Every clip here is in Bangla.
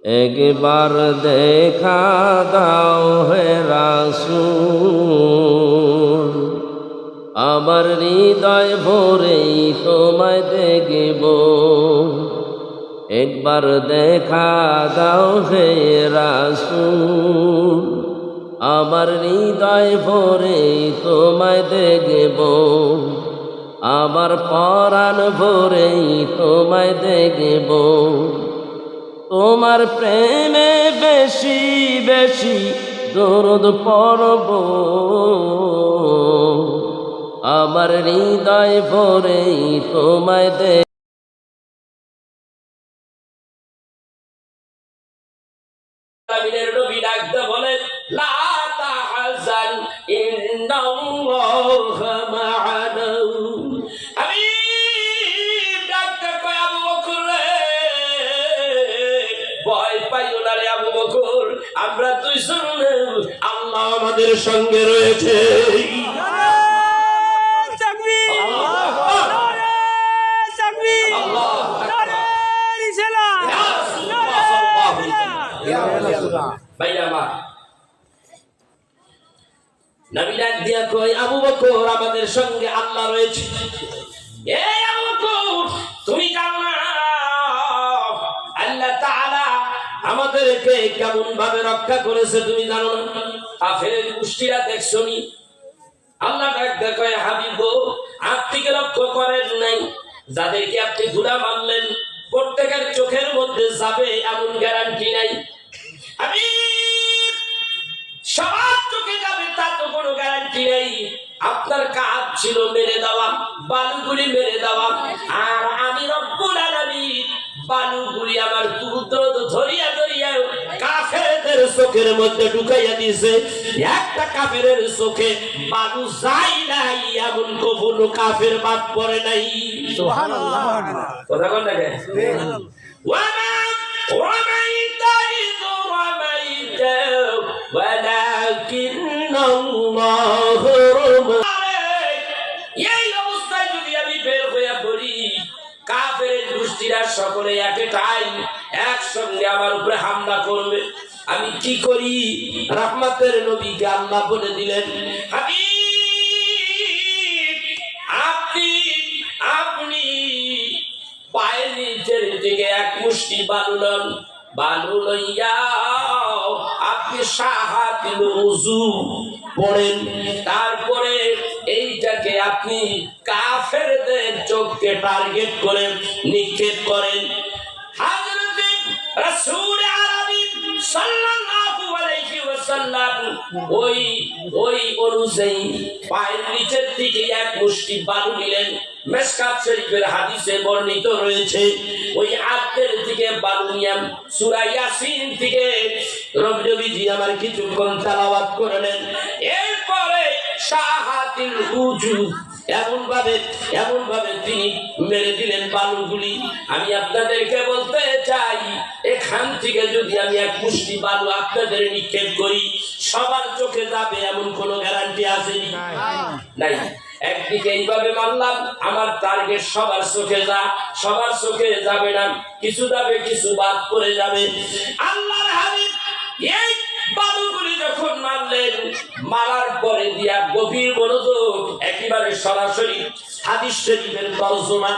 একবার দেখা দাও হে রাসূল, আমার হৃদয় ভরেই তোমায় দেখব। একবার দেখা দাও হে রাসূল, আমার হৃদয় ভরেই তোমায় দেখব। আমার পরাণ ভরেই তোমায় দেখব। তোমার প্রেমে বেশি বেশি দরদ পড়ব। আমার হৃদয় ভরেই তোমায় দেখব। নবী ডাকতে বলেন, লা তাহজান ইন্নাল্লাহা মা'ানা। আমি ডাকতে কই, আবু বকর রে, ভয় পাইও না রে আবু বকর, আমরা দুইজন, আল্লাহ আমাদের সঙ্গে রয়েছে। নবী ডাক দিয়া কই, আবু বকর আমাদের সঙ্গে আল্লাহ রয়েছে। এই আবু বকর, তুমি জানো না আল্লাহ তাআলা আমাদেরকে কেমন ভাবে রক্ষা করেছে? তুমি জানো না? কাফেরের গোষ্ঠীরা দেখছো নি? আল্লাহ ডাক দিয়া কই, হাবিব আপনি কি লক্ষ্য করেন নাই যাদেরকে আপনি ধুলা মারলেন প্রত্যেকের চোখের মধ্যে যাবে এমন গ্যারান্টি নাই। আমি সবার চোখে যাবে তা তো কোনো গ্যারান্টি নেই। আপনার কাজ ছিল মেরে দেওয়া, বালুগুলি মেরে দেওয়া, আর আমি রব্বুল আলামিন বালুগুলি আমার কুদরত ধরিয়া ধরিয়া কাফেরদের চোখের মধ্যে ঢুকাইয়া দিয়েছে। একটা কাফেরের চোখে বালু যাই নাই এমন কখনো কাফের বাদ পড়ে নাই। সুবহানাল্লাহ। কথা কোন দেখে? এই অবস্থায় যদি আমি বের হইয়া পড়ি, কাফেরের গোষ্ঠীরা সকলে একে টাইম একসঙ্গে আমার উপরে হামলা করবে। আমি কি করি? রাহমাতের নবীকে আল্লাহ বলে দিলেন, হাবিব আপনি আপনি পায়ের নিচের দিকে এক মুষ্টি বালু লন, বালু লইয়া আপনি সাহাতিল উযু পড়েন, তারপরে এইটাকে আপনি কাফেরদের চোখকে টার্গেট করে নিক্ষেপ করেন। হযরত রাসূল আরবি সাল্লাল্লাহু আলাইহি ওয়াসাল্লাম ওই অনুযায়ী পায়ের নিচের দিকে এক মুষ্টি বালু নিলেন। মিশকাত শরীফের হাদিসে বর্ণিত রয়েছে, ওই আত্মের থেকে বালু নিয়াম সূরা ইয়াসিন থেকে নবীজি আমার কিছুক্ষণ তেলাওয়াত করলেন। এরপরে সাহাতিল উযু এমন ভাবে তিনি মেরে দিলেন বালুগুলি। আমি আপনাদেরকে বলতে চাই, এখান থেকে যদি আমি এক মুষ্টি বালু আপনাদের নিক্ষেপ করি, সবার চোখে যাবে এমন কোনো গ্যারান্টি আছে? নাই। একদিকে এইভাবে মারলাম, আমার টার্গেট সবার চোখে যাবে না, কিছু যাবে, কিছু বাদ পড়ে যাবে। আল্লাহর হাবিব এই বালুগুলি যখন মারলেন, মারার পরে দিয়া গভীর মনোযোগ, একেবারে সরাসরি হাদিস শরীফের তরজমা।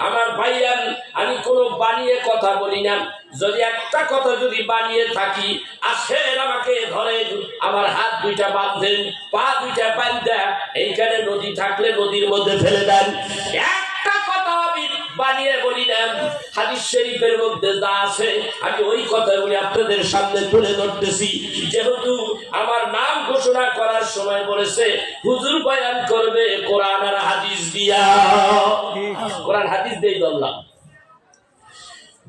আমার ভাইরা, আমি কোনো বানিয়ে কথা বলি না। যদি একটা কথা যদি বানিয়ে থাকি, আসেন আমাকে ধরেন, আমার হাত দুইটা বাঁধেন, পা দুইটা বাঁধা এইখানে নদী থাকলে নদীর মধ্যে ফেলে দেন। একটা কথা আমি বানিয়ে বলি না, হাদিস শরীফের মধ্যে যা আছে আমি ওই কথাগুলি আপনাদের সামনে তুলে ধরতেছি। যেহেতু আমার নাম ঘোষণা করার সময় বলেছে হুজুর বয়ান করবে কোরআন আর হাদিস দিয়া, কোরআন হাদিস দিয়ে বললাম।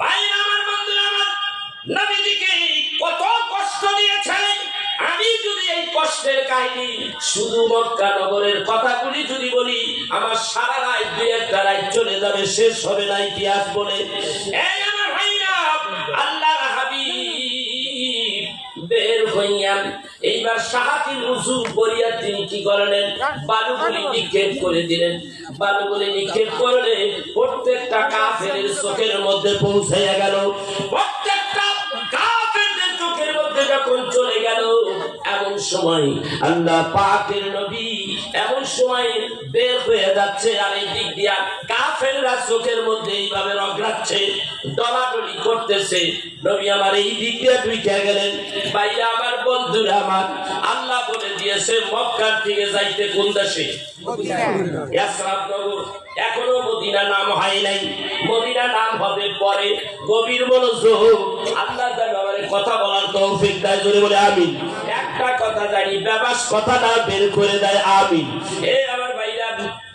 ভাই আমার, বন্ধুরা আমার, নবীজিকে কত কষ্ট দিয়েছেন। আমি যদি এই কষ্টের কাহিনী শুধু মক্কা নগরের কথাগুলি যদি বলি, আমার সারা রাত দুই একটা রাত চলে যাবে, শেষ হবে না ইতিহাস বলে। এই আমার ভাইরা, আল্লাহর হাবিব বের হইয়া এইবার সাহাতিল উযু করিয়া তিনি কি করলেন? বালুগুলি নিক্ষেপ করে দিলেন। বালুগুলি নিক্ষেপ করলে প্রত্যেকটা কাফেরের চোখের মধ্যে পৌঁছাইয়া গেল। প্রত্যেকটা যখন চলে গেল, এমন সময় আল্লাহ পাকের নবী এমন সময় বের হয়ে যাচ্ছে, আর এই দিক দিয়া কাফেররা চোখের মধ্যে এইভাবে রগড়াচ্ছে, ডলাডলি করতেছে। নবী আমার এই দিক দিয়ে ঢুকে গেলেন। ভাইরা আমার, বন্ধুরা আমার, আল্লাহ বলে দিয়েছে মক্কার থেকে যাইতে কোন দেশে? ইয়াসরাব নগর। এখনো মদিনা নাম হয় নাই, মদিনা নাম হবে পরে। গভীর মনোযোগ, আল্লাহ যেন আমাদের কথা বলার তৌফিক দেয়, জোরে বলে আমিন। একটা কথা জানি, বেবাস কথা না বের করে দেয়, আমিন। আমার ভাইরা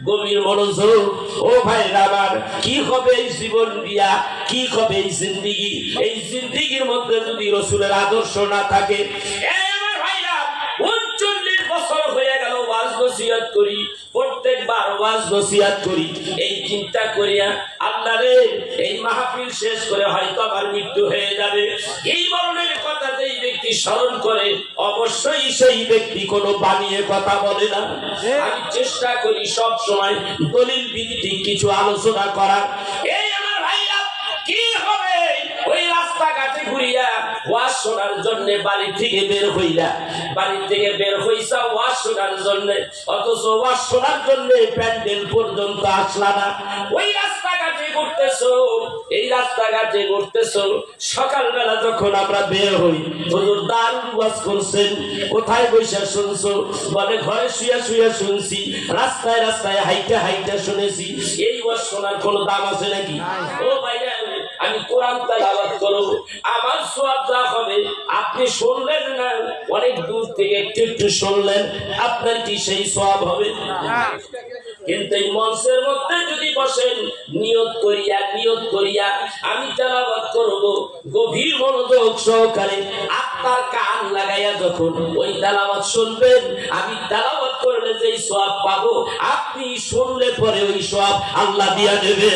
গভীর মনোযোগ, ও ভাইরা আমার, কি হবে এই জীবন দিয়া, কি হবে এই জিন্দিগি? এই জিন্দিগির মধ্যে যদি রসুলের আদর্শ না থাকে, আমার ভাইরা 39 বছর হয়ে গেল ওয়াজ নসিহত করি, প্রত্যেকবার ওয়াজ নসিহত করি, এই চিন্তা করিয়া আল্লাহ রে, এই মাহফিল শেষ করে হয়তো আমার মৃত্যু হয়ে যাবে। এই মরণের কথা যেই ব্যক্তি স্মরণ করে, অবশ্যই সেই ব্যক্তি কোনো বানিয়ে কথা বলে না। আমি চেষ্টা করি সব সময় দলিল ভিত্তিক কিছু আলোচনা করার। এই আমার ভাইরা, কি হবে ওই রাস্তাঘাটে ঘুরিয়া ওয়াজ শোনার জন্য বাড়ি থেকে বের হইলা, বাড়ি থেকে বের হইছা ওয়াজ শোনার জন্য, অথচ ওয়াজ শোনার জন্য প্যান্ডেল পর্যন্ত আসলা না। ওই রাস্তাঘাটে ঘুরতেছো, এই রাস্তাঘাটে ঘুরতেছো। সকালবেলা যখন আমরা বের হই, হুজুর দারুণ ওয়াজ করছেন, কোথায় বসে শুনছো? বলে ঘরে শুয়ে শুয়ে শুনছি, রাস্তায় রাস্তায় হাইটা হাইটা শুনেছি। এই ওয়াজ শোনার কোনো দাম আছে নাকি? ও ভাইরা, আমি কোরআন তেলাওয়াত করব, আমার সওয়াব যা হবে, আপনি শুনলেন না, অনেক দূর থেকে একটু একটু শুনলেন, আপনার কি সেই সওয়াব হবে? কিন্তু এই মঞ্চের মধ্যে যদি বসেন, নিয়ত করিয়া আমি তেলাওয়াত করব, গভীর মনোযোগ সহকারে আপনার কান লাগাইয়া যখন ওই তেলাওয়াত শুনবেন, আমি তেলাওয়াত করলে যেই সওয়াব পাবো, আপনি শুনলে পরে ওই সওয়াব আল্লাহ দিয়া দেবে।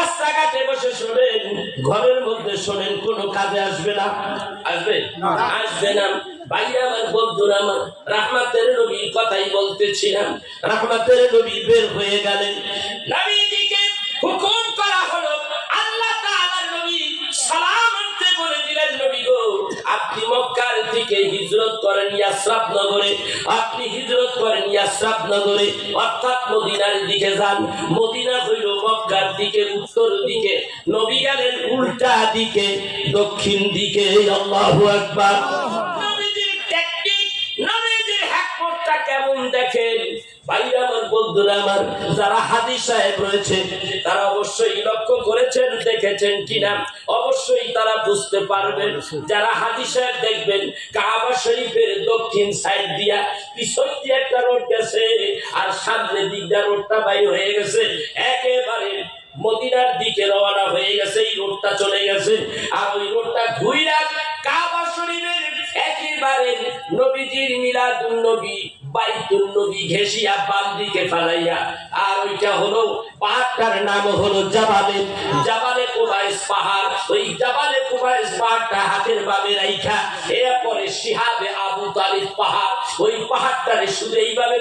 রাস্তাঘাটে বসে শোনেন, ঘরের মধ্যে শোনেন, কোনো কাজে আসবে না। আসবে? আসবে না। ভাইরা আমার, বন্ধুরা আমার, রাহমাতের নবীর কথাই বলতেছিলাম। রাহমাতের নবী বের হয়ে গেলেন, নবীজিকে হুকুম করা হলো, আল্লাহ তাআলার নবী সালাম আনতে বলে দিলেন, নবী গো, আপনি মক্কার থেকে হিজরত করেন ইয়াসরাব নগরে, আপনি হিজরত করেন ইয়াসরাব নগরে, অর্থাৎ মদিনার দিকে যান। মদিনা হইল মক্কার দিকে উত্তর দিকে, নবী গেলেন উল্টা দিকে, দক্ষিণ দিকে। আল্লাহু আকবার। নবীজির টেকনিক, নবীজির হিকমতটা কেমন দেখেন। ভাইরা আমার, বন্ধুরা আমার, যারা হাজী সাহেব রয়েছে, তারা অবশ্যই লক্ষ্য করেছেন, দেখেছেন কিনা, অবশ্যই তারা বুঝতে পারবেন। যারা হাজী সাহেব দেখবেন, কাবা শরীফের দক্ষিণ সাইড দিয়া পিছন দিয়ে একটা রোড গেছে, আর সামনের দিক দিয়ে রোডটা বাইর হয়ে গেছে, একেবারে মদিনার দিকে রওনা হয়ে গেছে। এই রোডটা চলে গেছে, আর ওই রোডটা ঘুইরা কাবা শরীফের একেবারে নবীজির মিলাদুন নবী বাইতুল নবী ঘেষিয়া বাম দিকে ফালাইয়া, আর ওইটা হলো পাহাড়টার নাম হলো জাবালে কুবাইস পাহাড়। ওই জাবালে কুবাইস পাহাড়টা হাতের বামে রাইখা, এরপরে শিহাবে আবু তালিব পাহাড়, ওই পাহাড়টারে শুধু এইভাবে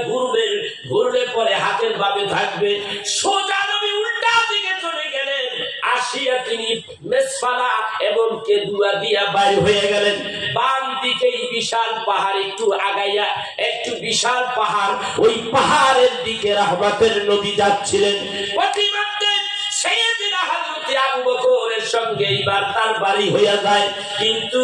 ঘুরলে পরে হাতের বামে থাকবে। সোজা নবী উল্টা দিকে চলে গেলেন, আসিয়া তিনি মেসফালা এবং কেদুয়া দিয়া বাইর হয়ে গেলেন। বাম দিকে বিশাল পাহাড়, একটু আগাইয়া একটু বিশাল পাহাড়, ওই পাহাড়ের দিকে রাহমাতের নবী যাচ্ছিলেন। প্রতিমধ্যে সাইয়েদনা হযরত আবু বকরের সঙ্গে এইবার তার বাড়ি হইয়া যায়। কিন্তু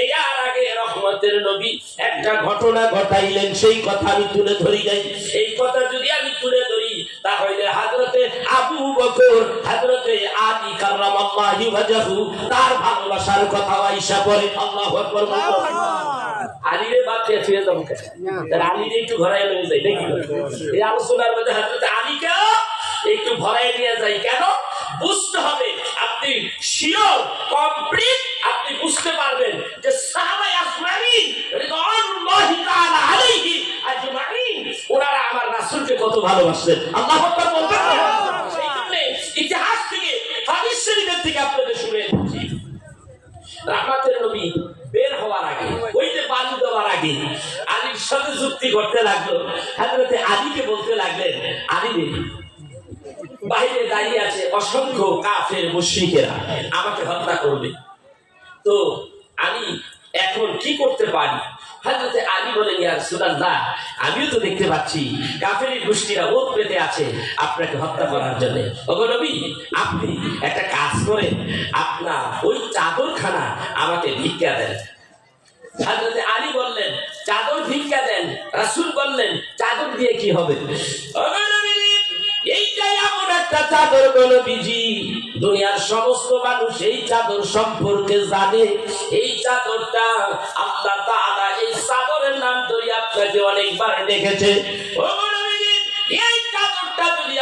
এর আগে রহমতের নবী একটা ঘটনা ঘটাইলেন, সেই কথা আমি তুলে ধরি নাই। এই কথা যদি আমি তুলে ধরি, তাহলে হযরতে আবু বকর, হযরতে আলী কাররামাল্লাহু ওয়াজহু, তার ভালোবাসার কথা আয়েশা বলে। আল্লাহু আকবার। আলীরে বাদ দিয়ে ফিরে যাবো কেন? তাহলে আলীরে একটু ঘরাই নিয়ে যাই নাকি? এই আলোচনার মধ্যে হযরতে আলীকে একটু ভরাই নিয়ে যাই কেন? বুঝতে হবে, আপনি শিওর কমপ্লিট আপনি বুঝতে পারবেন যে সাহাবায়ে আজমাইন রিদওয়ানুল্লাহি তাআলা আলাইহি আজমাইন, ওনারা আমার রাসূলকে কত ভালোবাসতেন। আল্লাহু আকবার বলবেন। সেই জন্য ইতিহাস থেকে, হাদিস শরীফের থেকে আপনাদের শুনে দিচ্ছি। রাহমাতের নবী বের হওয়ার আগে, ওই যে বালু দেওয়ার আগে, আলীর সাথে যুক্তি করতে লাগলো। হযরতে আলীকে বলতে লাগলেন, আলী রে, বাইরে দাঁড়িয়ে আছে অসংখ্য কাফের মুশরিকেরা, আমাকে হত্যা করবে। তো আমি এখন কি করতে পারি? হযরত আলী বলেন, ইয়া রাসূলুল্লাহ, আমিও তো দেখতে পাচ্ছি কাফেরের গোষ্ঠীরা ওত পেতে আছে আপনাকে হত্যা করার জন্য। ওগো নবী, আপনি একটা কাজ করেন, আপনার ওই চাদরখানা আমাকে ভিক্ষা দেন। হযরত আলী বললেন, চাদর ভিক্ষা দেন? রাসূল বললেন, চাদর দিয়ে কি হবে? ওগো নবী, এইটাই এমন একটা চাদর গো নবীজি, দুনিয়ার সমস্ত মানুষ এই চাদর সম্পর্কে জানে। এই চাদরটা আল্লাহ তাআলা এই চাদরের নাম ধরে আপনাকে অনেকবার ডেকেছে। ওগো নবীজি, এই চাদরটা যদি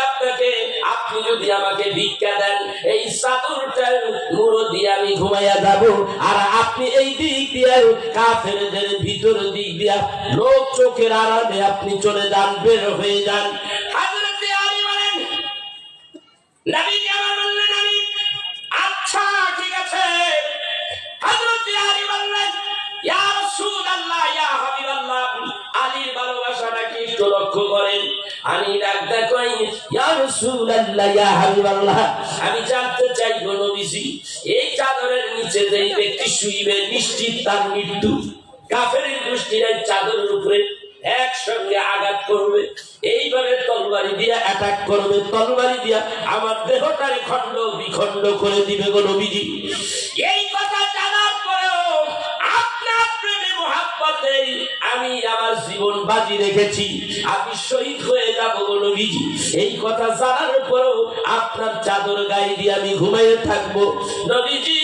আপনি যদি আমাকে ভিক্ষা দেন, এই চাদরটার মুড়ো দিয়ে আমি ঘুমাইয়া যাব, আর আপনি এই দিক দিয়ে কাফেরদের ভিতর দিক দিয়া লোক চোখের আড়ালে আপনি চলে যান, বের হয়ে যান। হযরত আলী বলেন, নবীজি আমার বললেন, আমি আচ্ছা ঠিক আছে। হযরত আলী বললেন, ইয়া রাসূলুল্লাহ, ইয়া হাবিবাল্লাহ, আলীর ভালোবাসাটাকে একটু লক্ষ্য করেন। আলী ডাক দেখেন, ইয়া রাসূলুল্লাহ, ইয়া হাবিবাল্লাহ, আমি জানতে চাই গো নবীজি, এই চাদরের নিচে যে ব্যক্তি শুইবে নিশ্চিত তার মৃত্যু। কাফেরের গোষ্ঠীরা চাদরের উপরে একসঙ্গে আঘাত করবে, এইভাবে তরবারি দিয়ে অ্যাটাক করবে, তরবারি দিয়া আমার দেহটারে খণ্ড বিখণ্ড করে দিবে গো নবীজি। এই কথা জানার পরেও আপনার প্রেমে মহব্বতে আমি আমার জীবন বাজি রেখেছি, আমি শহীদ হয়ে যাব গো নবীজি। এই কথা জানার পরেও আপনার চাদর গায়ে দিয়ে আমি ঘুমিয়ে থাকবো নবীজি।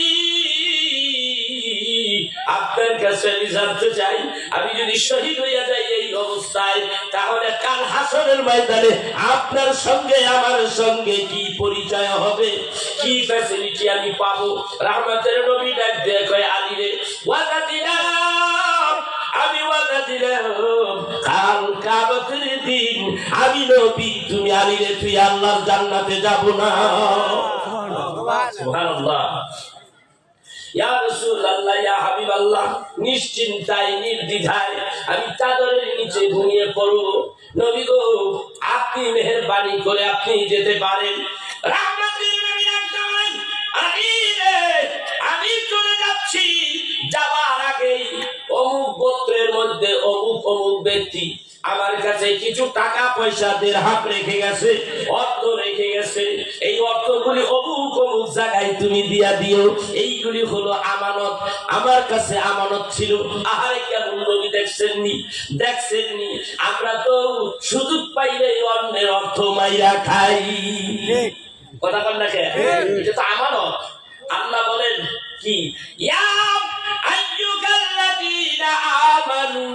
আপনার কাছে আমি জানতে চাই, আমি যদি শহীদ হইয়া যাই এই অবস্থায়, তাহলে কাল হাসরের ময়দানে আপনার সঙ্গে আমার সঙ্গে কি পরিচয় হবে, কি ফ্যাসিলিটি আমি পাবো? রহমতের নবী ডাক দিয়ে কয়, আলী রে, ওয়াদা দিলাম, আমি ওয়াদা দিলাম, কাল কিয়ামতের দিন আমি নবী, তুমি আলী রে, তুই আল্লাহর জান্নাতে যাব না। সুবহানাল্লাহ। ইয়া রাসূলুল্লাহ, ইয়া হাবিবাল্লাহ, নিশ্চিন্তায় নির্দ্বিধায় আমি চাদরের নিচে ঘুমিয়ে পড়ব। নবী গো, আপনি মেহেরবানি করে আপনি যেতে পারেন। রাহমাতুল নবী বলেন, আলী রে, আমি চলে যাচ্ছি, যাওয়ার আগে অমুক গোত্রের মধ্যে অমুক অমুক ব্যক্তি আমার কাছে কিছু টাকা পয়সা দিরহাম রেখে গেছে, অর্থ রেখে গেছে, এই অর্থগুলি অমুক অমুক জায়গায় তুমি দিয়া দিও, এইগুলি হলো আমানত, আমার কাছে আমানত ছিল। আহারে কেমন নবী দেখছেননি, দেখছেননি? আমরা তো সুযোগ পাইলে অন্যের অর্থ মাইরা খাই, কথা বল না, এটা তো আমানত। আল্লাহ বলেন কি, ইয়া আইয়ুহাল্লাযীনা আমানু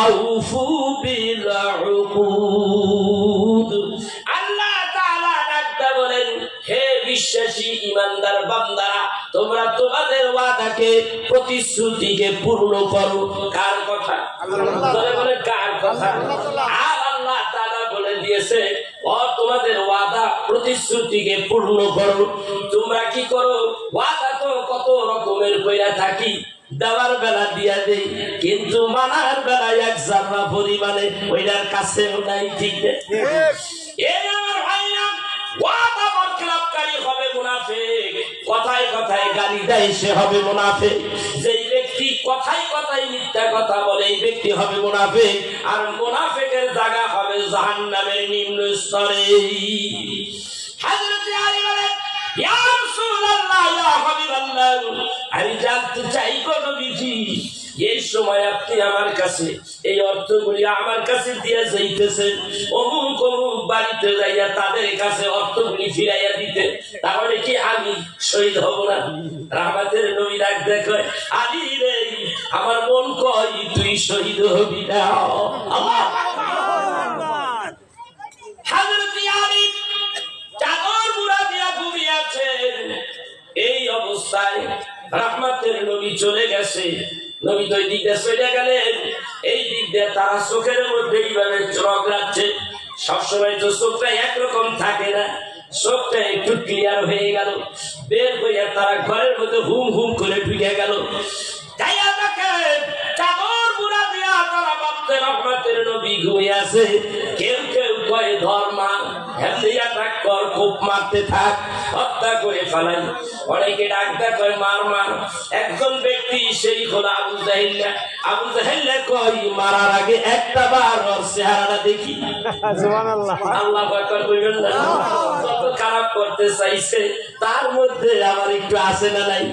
আউফু বিল উকুদ। আল্লাহ তাআলা ডাকতে বলেন, হে বিশ্বাসী ইমানদার বান্দারা, তোমরা তোমাদের ওয়াদাকে, প্রতিশ্রুতিকে পূর্ণ করো। কার কথা? আল্লাহ বলে, কার কথা? আর আল্লাহ তাআলা বলে দিয়েছে, ও তোমাদের ওয়াদা প্রতিশ্রুতিকে পূর্ণ করো। তোমরা কি করো? ওয়াদা তো কত রকমের কইরা থাকি, দেওয়ার বেলা দিয়া দেই, কিন্তু মানার বেলায় এক জাররা পরিমাণে ওইটার কাছেও নাই, ঠিক না? এর আমার ভাইরা, ওয়াদা বরখেলাপকারী হবে মুনাফিক, কথায় কথায় গালি দেয় সে হবে মুনাফিক। যেই ব্যক্তি কথায় কথায় মিথ্যা কথা বলে এই ব্যক্তি হবে মুনাফিক, আর মুনাফিকের জায়গা হবে জাহান্নামের নিম্ন স্তরে। হযরত আলী বলেন, ইয়া রাসূলুল্লাহ, ইয়া হাবিবাল্লাহ, আমি জানতে চাই গো নবীজি, এই সময় আপনি আমার কাছে এই অর্থগুলি আমার কাছে দিয়ে যাইতেছেন, অমুক অমুক বাড়িতে যাইয়া তাদের কাছে অর্থগুলি ফিরাইয়া দিতে, তাহলে কি আমি শহীদ হব না? রাহমাতের নবী ডাক দেখে, আলী রে, আমার মন কয় তুই শহীদ হবি না। আল্লাহ। হযরত আলী চাদর মুড়া দিয়া ঘুমিয়ে আছেন, এই অবস্থায় রাহমাতের নবী চলে গেছে। নবী তো এই দিক দিয়ে চলে গেলেন, এই দিক দিয়ে তারা চোখের মধ্যে এইভাবে চোখ রাখছে। সবসময় তো চোখটা একরকম থাকে না, চোখটা একটু ক্লিয়ার হয়ে গেল, বের হইয়া তারা ঘরের মধ্যে হুম হুম করে ঢুকে গেল। যাইয়া দেখেন চাদর মুড়া দিয়া তারা ভাবতে রহমতের নবী ঘুমিয়ে আছে। কেউ কেউ কয় ধর্মা, হেলিয়া থাক কর, খুব মারতে থাক, হত্যা করে ফেলাই। অনেকে ডাকটা কয় মার মার। একজন ব্যক্তি সেই হলো আবু জাহিল্লা। আবু জাহিল্লা কয় মারার আগে একটা বার ওর চেহারাটা দেখি। সুবহানাল্লাহ, আল্লাহু আকবার কইবেন না? কত খারাপ করতে চাইছে, তার মধ্যে আমার একটু আছে না নাই?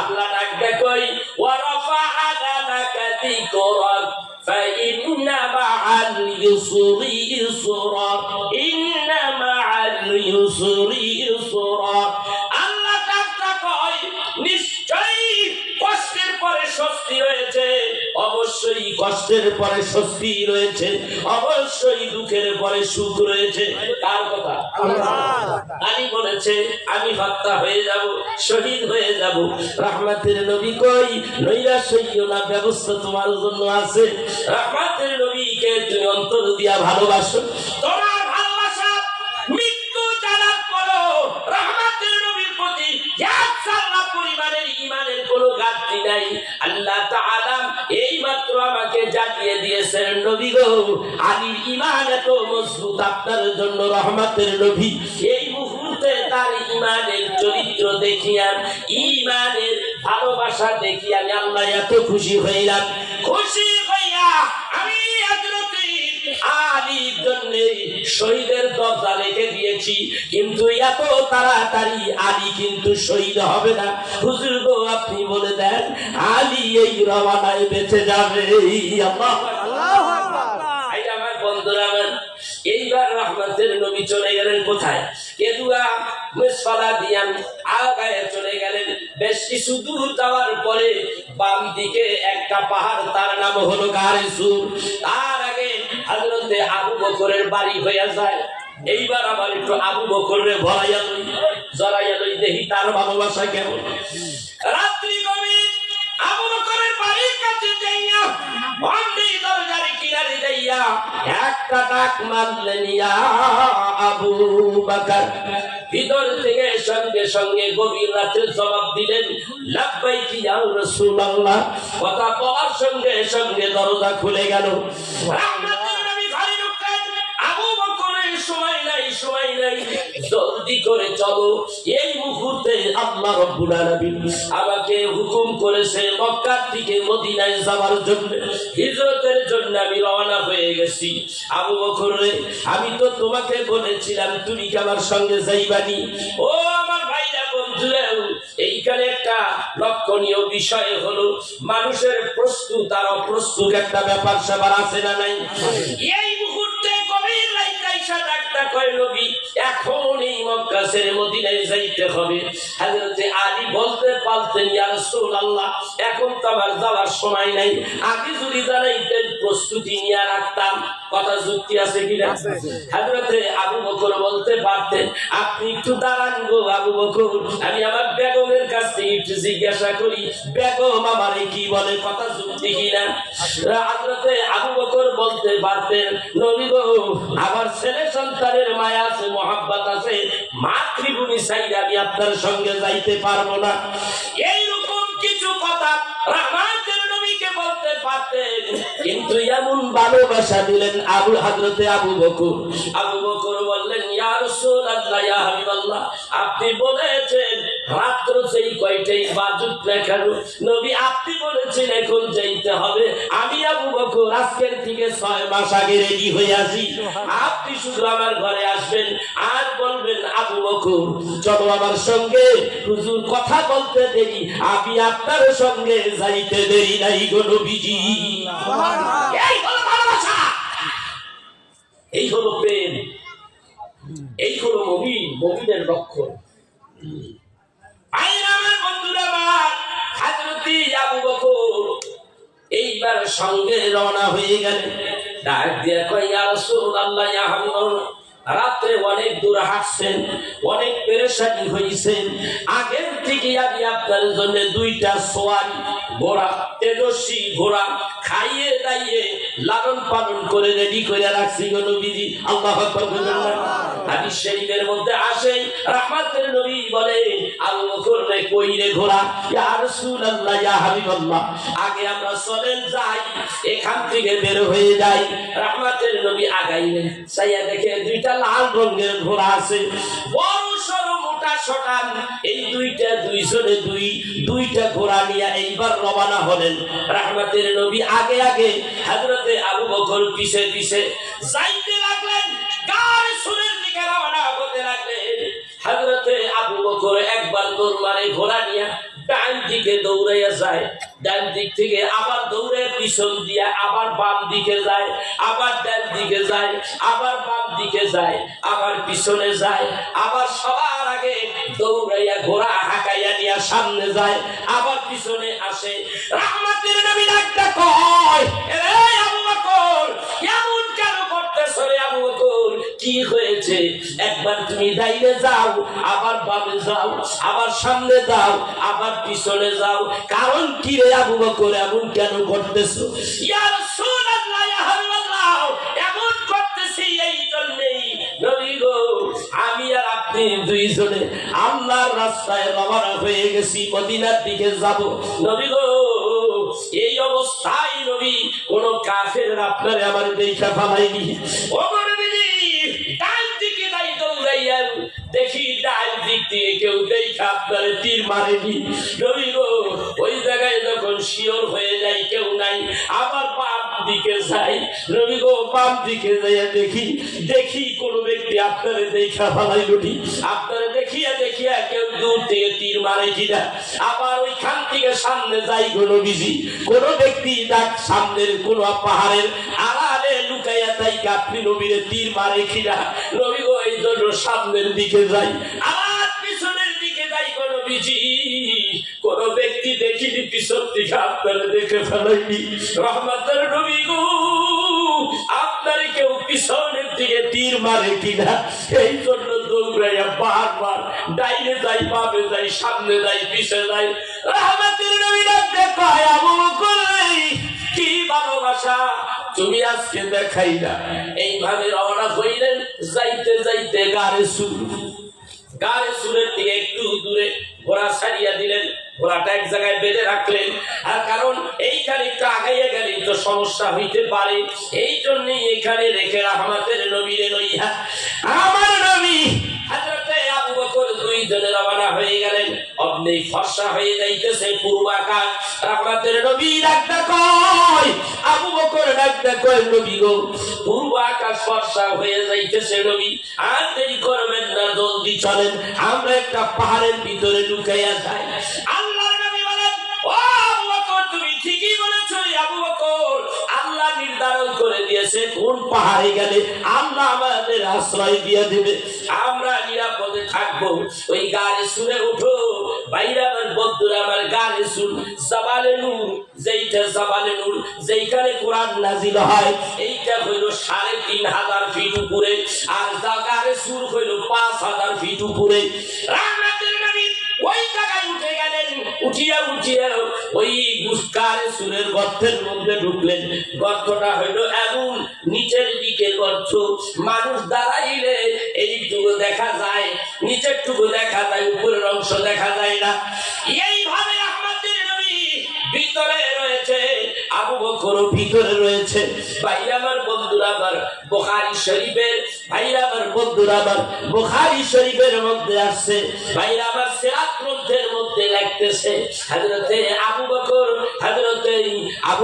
আল্লাহ ডাকটা কই ওয়া রাফা'না লাকা যিকরাক ফাইন্না মা'আল ইউসরি ইউসরা, ইন্না মা'আল ইউসরি ইউসরা। আল্লাহ ডাকটা কই নিশ্চয়ই কষ্টের পরে স্বস্তি রয়েছে, অবশ্যই কষ্টের পরে স্বস্তি রয়েছে, অবশ্যই দুঃখের পরে সুখ রয়েছে। কার কথা? আলী বলেছে আমি হত্যা হয়ে যাব, শহীদ হয়ে যাব। রহমতের নবী কই নৈরাশ হইও না, ব্যবস্থা তোমার জন্য আছে। রহমতের নবীকে তুমি অন্তর দিয়া ভালোবাসো, তোমার ভালোবাসা মৃত্যু জানার পরও রহমতের নবীর প্রতি এক সাল্লা পরিমাণের ঈমানের কোনো ঘাটতি নাই। আল্লাহ তাআলা এইমাত্র আমাকে জানিয়ে দিয়েছেন নবী গো আলীর ঈমান এত মজবুত, আপনার জন্য রহমতের নবী এই মুহূর্তে তার ঈমানের চরিত্র দেখিয়া, ঈমানের ভালোবাসা দেখিয়া আমি আল্লাহ এত খুশি হইলাম। খুশি হইয়া আমি হযরত আলীর জন্য শহীদের দরজা রেখে দিয়েছি, কিন্তু এত তাড়াতাড়ি আলী কিন্তু শহীদ হবে না। হুজুর গো আপনি বলে দেন আলী এই রওয়ানায় বেঁচে যাবে। আল্লাহু আকবার। এই আমার বন্ধুরা আমার, এইবার রহমতের নবী চলে গেলেন কোথায়? কেদুয়া মুসফালা দিয়ান আগায় চলে গেলেন। বেশ কিছু দূর যাওয়ার পরে বাম দিকে একটা পাহাড়, তার নাম হলো গারে সুর। তার আগে হযরত আবু বকরের বাড়ি হয়ে যায়। এইবার আবার একটু আবু বকরে ভরাইয়া লই, জড়াইয়া লই, দেখি তার ভালোবাসা কেমন। রাত্রি গভীর, আবু বকরের বাড়ির কাছে যাইয়া অন্ধি দরজার কিনারে যাইয়া একটা ডাক মারলেন, ইয়া আবু বকর। ভিতর থেকে সঙ্গে সঙ্গে গভীর রাতে জবাব দিলেন, লাব্বাইকি ইয়া রাসূলুল্লাহ। কথা বলার সঙ্গে সঙ্গে দরজা খুলে গেল। রহমতের নবী ঘরে ঢুকলেন। আবু বকরের সময় নাই, সময় নাই, জলদি করে চলো। এই মুহূর্তে আল্লাহ রাব্বুল আলামিন আমাকে হুকুম করেছে মক্কা থেকে মদিনায় যাওয়ার জন্য, হিজরতের জন্য আমি রওনা হয়ে গেছি। আবু বকর রে, আমি তো তোমাকে বলেছিলাম তুমি কি আমার সঙ্গে যাইবানি? ও আমার ভাইরা বন্ধুরা, এইখানে একটা লক্ষণীয় বিষয় হলো মানুষের প্রস্তুত আর অপ্রস্তুত একটা ব্যাপার স্যাপার আছে না নাই? এই মুহূর্তে গভীর রাতে আয়েশা ডাকটা কয় নবী এখন এই মক্কা ছেড়ে মদিনায় যাইতে হবে। হযরত আলী বলতে পারতেন, ইয়া রাসূলুল্লাহ এখন তো আমার যাওয়ার সময় নাই, আগে যদি জানাইতেন প্রস্তুতি নিয়ে রাখতাম। কথা যুক্তি আছে কিনা? হযরত আবু বকর বলতে পারতেন, আপনি একটু দাঁড়ান গো আবু বকর, আমি আমার বেগমের কাছ থেকে একটু জিজ্ঞাসা করি বেগম আমারে কি বলে, কথা যুক্তি কিনা? হযরত আবু বকর বলতে পারতেন, নবী গো আমার ছেলে সন্তানের মায়া আছে, মহব্বত আছে, মাতৃভূমি চাইলে আমি আপনার সঙ্গে যাইতে পারবো না। এইরকম কিছু কথা রহমতের নবীকে বলতে পারতেন, কিন্তু এমন ভালোবাসা দিলেন হযরত আবু বকর। আবু বকর বললেন, ইয়া রাসূলুল্লাহ, ইয়া হাবিবাল্লাহ, আপনি বলেছেন রাত্র সেই কয়টাই বাজুক না কেন, নবী আপনি বলেছেন এখন যাইতে হবে। আমি আবু বকর আজকের থেকে 6 মাস আগে রেডি হয়ে আছি। আপনি শুধু আমার ঘরে আসবেন আর বলবেন, আবু বকর চলো আমার সঙ্গে, হুজুর কথা বলতে দেরি, আমি আপনার সঙ্গে যাইতে দেরি নাই গো নবীজি। এই হলো ভালোবাসা, এই হলো প্রেম, এই হলো মুমিনের লক্ষণ। আমার বন্ধুরা আমার, হযরত আবু বকর এইবার সঙ্গে রওনা হয়ে গেলেন। ডাক দিয়ে কয়, ইয়া রাসূলুল্লাহ, ইয়া হাবিবাল্লাহ, রাতে অনেক দূর হাঁটছেন, অনেক পেরেশানি হয়েছেন, আগের থেকে আমি আপনার জন্য 2টা সোয়ারি ঘোড়া, তেজস্বী ঘোড়া খাইয়ে দাইয়ে লালন পালন করে রেডি করে রাখছি গো নবীজি। আল্লাহু আকবার বলুন না। আমি হাদিস শরীফের মধ্যে আসে রাহমাতের নবী বলে আবু বকর রে কই রে ঘোড়া ইয়া রাসূলুল্লাহ ইয়া হাবিবাল্লাহ আগে আমরা চলেন যাই এখান থেকে বের হয়ে যাই রাহমাতের নবী আগাইলেন সাইয়া দেখে দুইটা লাল রঙের ঘোড়া আছে বড় সরো মোটা শটান এই দুইজনে দুইটা ঘোড়া নিয়ে এইবার রওনা হলেন রাহমাতের নবী আগে আগে হযরতে আবু বকর পিছে পিছে যাইতে লাগলেন গায়ে সুরের দিকে রওনা হতে লাগলেন হযরতে আবু বকর একবার দৌড় মারে ঘোড়া নিয়ে ডান দিকে দৌড়াইয়া যায় ডান দিক থেকে আবার দৌড়ে পিছন দিয়া আবার বাম দিকে যায় আবার ডান দিকে যায় আবার বাম দিকে যায় আবার পিছনে যায় আবার সবার আগে দৌড়াইয়া ঘোড়া হাঁকাইয়া নিয়ে সামনে যায় আবার পিছনে আসে রাহমাতের নবী একটা কয় এরে আবু বকর এমন কেন করতেছো রে আবু বকর কি হয়েছে একবার তুমি ডাইনে যাও আবার বামে যাও আবার সামনে যাও আবার পিছনে যাও কারণ কি রে আবু বকর এমন কেন করতেছো ইয়া রাসূলুল্লাহ ইয়া হাবিবাল্লাহ এমন করতেছি এই জন্যই নবী গো আমি আর আপনি দুইজনে আল্লাহর রাস্তায় রওনা হয়ে গেছি মদিনার দিকে যাব নবী গো এই অবস্থায় নবী কোন কাফের আপনারে আমার দেখা ফালাইনি ও নবীজি ডান দিকে যাই দৌড়াইয়া দেখি ডান দিক দিয়ে কেউ দেখা আপনারে তীর মারেনি নবী গো ওই জায়গায় যখন শিওর হয়ে যায় কেউ নাই আবার বাম দিকে যাই নবী গো বাম দিকে যাইয়া দেখি কোন ব্যক্তি আপনারে দেখা ফালাইনি আপনারে দেখিয়া কেউ দূর থেকে তীর মারে কিনা আবার ওইখান থেকে সামনে যাই গো নবীজি কোন ব্যক্তি ডাক সামনের কোন পাহাড়ের আড়ালে লুকাইয়া তাই আপনি নবীরে তীর মারে কিনা নবী গো এই জন্য সামনের দিকে যাই আর পিছনের দিকে যাই গো নবীজি কোন ব্যক্তি দেখিনি পিছন থেকে আপনারা দেখে ফেলাইনি রহমতের নবী গো আপনার কেউ পিছনের দিকে তীর মারে কিনা এই জন্য দৌড়াইয়া বারবার ডাইনে যাই বামে যাই সামনে যাই পিছে যাই রহমতের নবী ডাকতে কয় আবু বকর কি ভালোবাসা তুমি আজকে দেখাই না এইভাবে রওনা হইলেন যাইতে যাইতে গারে সুরের থেকে একটু দূরে ঘোড়া ছাড়িয়া দিলেন ঘোড়াটা এক জায়গায় বেঁধে রাখলেন আর কারণ এইখানে একটু আগাইয়া গেলে তো সমস্যা হইতে পারে এই জন্যই এখানে রেখে রহমতের নবীরে লইয়া আমার নবী হযরতে আবু বকর দুইজনে রওনা হয়ে গেলেন অমনি ফর্সা হয়ে যাইতেছে পূর্ব আকাশ রহমতের নবী ডাকতে কয় আবু বকর ডাকতে কয় নবী গো পূর্ব আকাশ ফর্সা হয়ে যাইতেছে নবী আর দেরি করবেন না জলদি চলেন আমরা একটা পাহাড়ের ভিতরে লুকাইয়া যাই আল্লাহর নবী বলেন ও আবু বকর তুমি ঠিকই বলেছো আবু বকর আল্লাহ নির্ধারণ করে দিয়েছে কোন পাহাড়ে গেলে আল্লাহ আমাদের আশ্রয় দিয়ে দেবে আমরা নিরাপদে থাকবো ওই গাড়ি সুরে উঠো বাইরে আমার বন্ধুরা আমার গাড়ি সুর জাবালে নূর জাবালে নূর যেইখানে কোরআন নাজিল হয় এইটা হইল ৩৫০০ ফিট উপরে আর গাড়ি সুর হইল ৫০০০ ফিট উপরে রাহমাতের নবী ওই জায়গায় উঠে গেলেন উঠিয়া ওই গুসকারে সুরের গর্তের মধ্যে ঢুকলেন গর্তটা হইল এমন নিচের দিকে গর্ত মানুষ দাঁড়াইলে এইটুকু দেখা যায় নিচের টুকু দেখা যায় উপরের অংশ দেখা যায় না এইভাবে আমাদের নবী ভিতরে রয়েছে আবু বকর ভিতরে রয়েছে ভাইরা আমার বন্ধুরা আমার বুখারী শরীফের মধ্যে আসছে ভাইরা আমার সিরাত গ্রন্থের মধ্যে লিখতেছে হযরতে আবু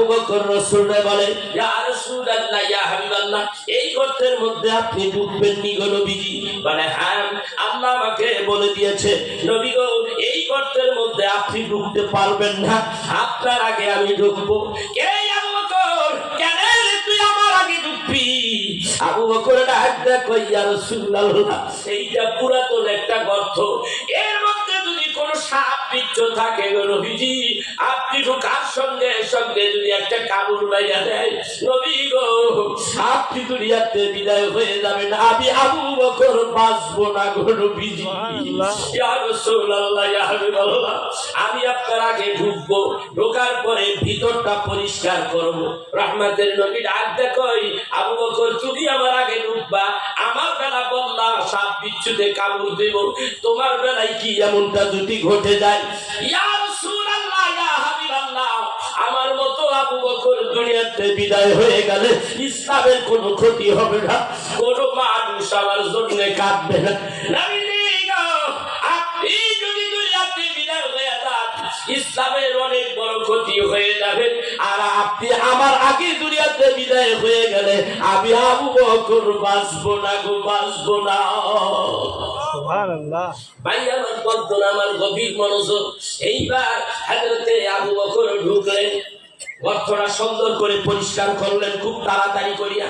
বকর রাসূলকে বলে ইয়া রাসূলুল্লাহ ইয়া হাবিবাল্লাহ এই গর্তের মধ্যে আপনি ঢুকবেন নি গো নবীজি বলে হ্যাঁ আল্লাহ আমাকে বলে দিয়েছে নবী গো এই গর্তের মধ্যে আপনি ঢুকতে পারবেন না আপনার আগে আমি ঢুকবো এই আবু বকর কেন তুই আমার আগে ঢুকবি আবু বকর ডাকতে কই ইয়া রাসূলুল্লাহ এইটা পুরাতন একটা গর্ত এর মধ্যে যদি কোন সাপ বিচ্ছু থাকে গো নবীজি আপনি ঢোকার সঙ্গে সঙ্গে যদি একটা কামড় মাইরা দেয় নবী গো আপনি দুনিয়াতে বিদায় হয়ে যাবেন আমি আবু বকর বাঁচবো না গো নবীজি। ইয়া রাসূলুল্লাহ, ইয়া হাবিবাল্লাহ, আমি আপনার আগে ঢুকবো, ঢোকার পরে ভিতরটা পরিষ্কার করব। রহমতের নবী ডাক দেখই, আবু বকর তুমি আমার আগে ঢুকবা, আমার বেলা বললা সাপ বিচ্ছুতে কামড় দেব, তোমার বেলায় কি এমনটা যদি ঘটে যায়? ইয়া রাসূলুল্লাহ, ইয়া হাবিবাল্লাহ, আমার মতো আবু বকর দুনিয়াতে বিদায় হয়ে গেলে ইসলামের কোনো ক্ষতি হবে না, কোনো মানুষ আমার জন্য কাঁদবে না। আপনি যদি দুনিয়াতে বিদায় হয়ে যান, ইসলামের অনেক বড় ক্ষতি হয়ে যাবে। আর আপনি আমার আগে দুনিয়াতে বিদায় হয়ে গেলে আমি আবু বকর বাঁচবো না গো, বাঁচবো না। সুবহানাল্লাহ। ভাই আমার বন্ধু, আমার গভীর মনোযোগ। এইবার হযরতে আবু বকর ঢুকলেন, গর্তটা সুন্দর করে পরিষ্কার করলেন খুব তাড়াতাড়ি করিয়া।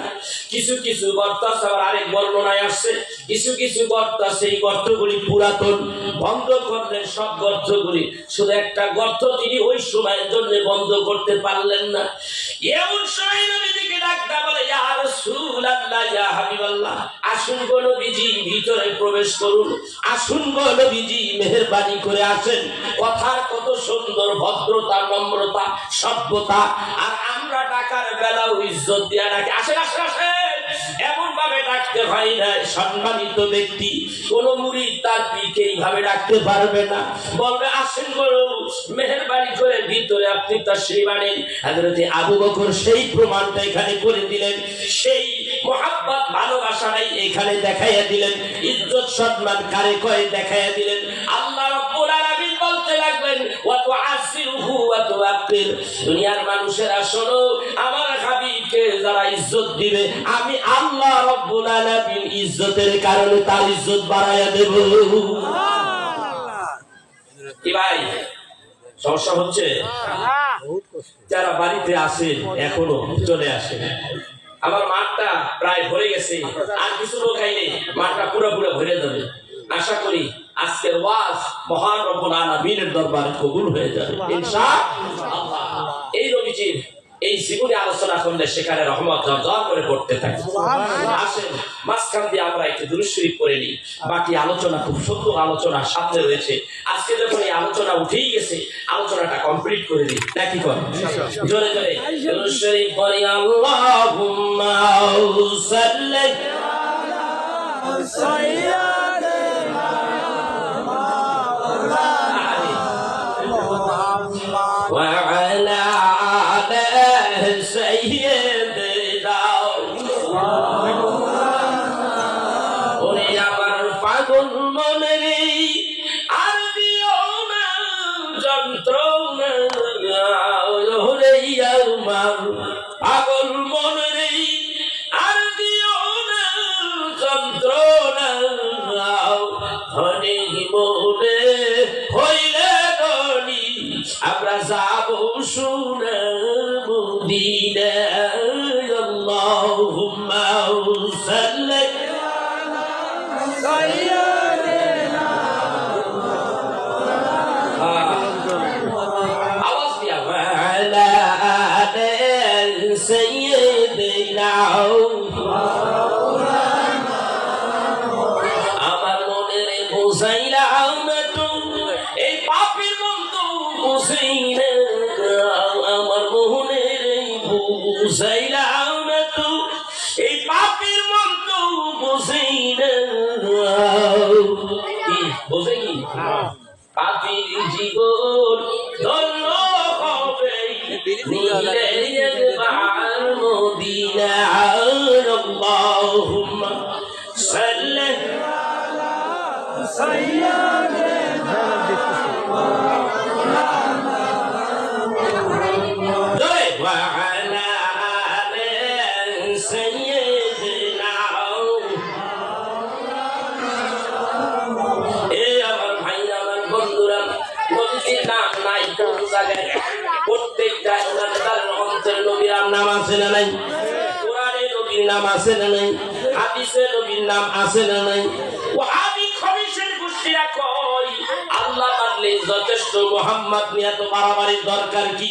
কিছু কিছু গর্ত আছে, আবার আরেক বর্ণনায় আসছে কিছু কিছু গর্ত আছে, এই গর্তগুলি পুরাতন, বন্ধ করলেন সব গর্তগুলি। শুধু একটা গর্ত তিনি ওই সময়ের জন্য বন্ধ করতে পারলেন না। এমন সময় নবীজিকে ডাকটা বলে, ইয়া রাসূলুল্লাহ, ইয়া হাবিবাল্লাহ, আসুন গো নবীজি, ভিতরে প্রবেশ করুন। আসুন গো নবীজি, মেহেরবানি করে আসেন। কথার কত সুন্দর ভদ্রতা, নম্রতা, সভ্যতা। আর আমরা ডাকার বেলাও ইজ্জত দিয়া ডাকি, আসেন আসেন আসেন, এমন ভাবে ডাকতে হয় না। সম্মানিত ব্যক্তি কোন মুরিদ তার পীরকে এইভাবে ডাকতে পারবে না, বলবে আসেন বলো, মেহেরবানি করে ভিতরে আপনি তাশরীফ আনেন। হযরত আবু বকর সেই প্রমাণটা এখানে করে দিলেন, সেই মোহাব্বত ভালোবাসাটাই এখানে দেখাইয়া দিলেন, ইজ্জত সম্মান কারে কয় দেখাইয়া দিলেন। আল্লাহ রাব্বুল আলামিন বলতে লাগলেন, ওয়া তুআসিরুহু ওয়া তুআক্কির, দুনিয়ার মানুষেরা শোনো, আমার হাবিবকে যারা ইজ্জত দিবে আমি আল্লাহ রাব্বুল আলামিন ইজ্জতের কারণে তার ইজ্জত বাড়াইয়া দেব। কি ভাই সমস্যা হচ্ছে? যারা বাড়িতে আসেন এখনো চলে আসেন। আমার মাঠটা প্রায় ভরে গেছে, আর কিছু লোক আইলে মাঠটা পুরোপুরি ভরে যাবে। আশা করি আজকের ওয়াজ মহান রব্বুল আলামিনের দরবারে কবুল হয়ে যাবে ইনশাআল্লাহ। এই নবীজির এই জীবনে আলোচনা করলে সেখানে রহমত ঝরঝর করে পড়তে থাকে। আসেন মাঝখান দিয়ে আমরা একটু দুরূদ শরীফ পড়ে নিই। বাকি আলোচনা খুব সুন্দর আলোচনা সামনে রয়েছে। আজকে যখন এই আলোচনা উঠেই গেছে, আলোচনাটা কমপ্লিট করে দিই নাকি কর জোরে জোরে দুরূদ শরীফ পড়ি। আল্লাহুম্মা সাল্লি আলা সাইয়্যিদিনা ওয়া আলা সাইয়্যিদিনা। ওরে আমার পাগল মনে রে, আর দিও না যন্ত্রণা। ওরে আমার পাগল মনে রে, আর দিও না যন্ত্রণা। ধনী মনে হইলে ধনী, আমরা যাব সোনার মদিনায়। আল্লাহুম্মা সাল্লি আলা সাইয়্যিদিনা। আওয়াজ দিয়া আলা সাইয়্যিদিনা। আমার মনের বুঝাইলাম না তো, এই পাপীর মন তো বুঝাই না। আমার মনের বুঝাইলাম না তো, এই পাপীর মন তো বুঝাই না। বুঝে কি পাপীর জীবন ধন্য হবে নিলে একবার মদিনায়। আল্লাহুম্মা সাল্লি আলা সাইয়্যিদিনা। ওয়া আলা আলি সাইয়্যিদিনা। এই আমার ভাইরা, আমার বন্ধুরা, নবীর নাম নাই কোন জায়গায়? প্রত্যেকটা ইমানদারের অন্তরে নবীর নাম আছে না নাই? কোরআনে নবীর নাম আছে না নাই? হাদিসে নবীর নাম আছে না নাই? ওয়াহাবি খবিশের গোষ্ঠীরা কয় আল্লাহ মানলে যথেষ্ট, মুহাম্মদ নিয়ে তো বাড়াবাড়ির দরকার কি?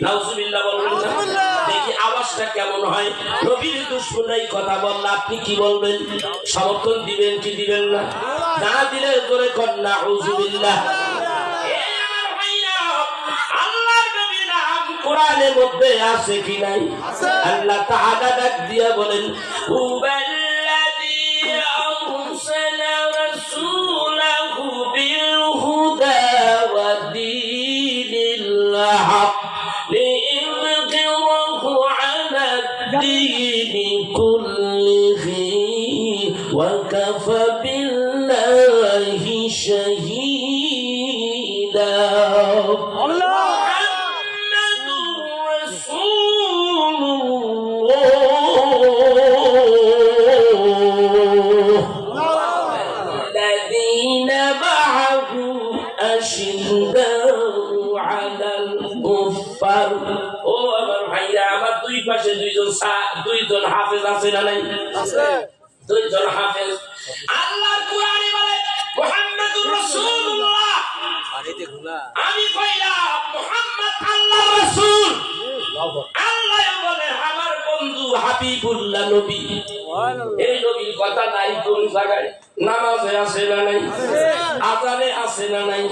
নাউজুবিল্লাহ বলবেন না? দেখি আওয়াজটা কেমন হয়। নবীর দুশমনাই কথা বললে আপনি কি বলবেন? সমর্থন দিবেন কি দিবেন না? না দিলে করে কর নাউজুবিল্লাহ। কোরআনের মধ্যে আছে কি নাই? আল্লাহ তাআলা ডাক দিয়া বলেন হুয়াল্লাযী আরসালা রাসূলাহু বিল হুদা ওয়া দীনিল হক লিইয়ুযহিরাহু আলা দ্দীনি কুল্লিহি ওয়া কাফা বিল্লাহি শাহীদা। আল্লাহ দুইজন হাফেজ আছে না নাই? দুইজন হাফেজ। আল্লাহর কোরআনে বলে মুহাম্মাদুর রাসূলুল্লাহ। আমি কইলাম মুহাম্মদ আল্লাহর রাসূল। আল্লাহ বলে আমার বন্ধু হাবিবুল্লাহ নবী। এই নবীর কথা নাই কোন জায়গায়? নামাজে আছে না নাই? আযানে আছে না নাই?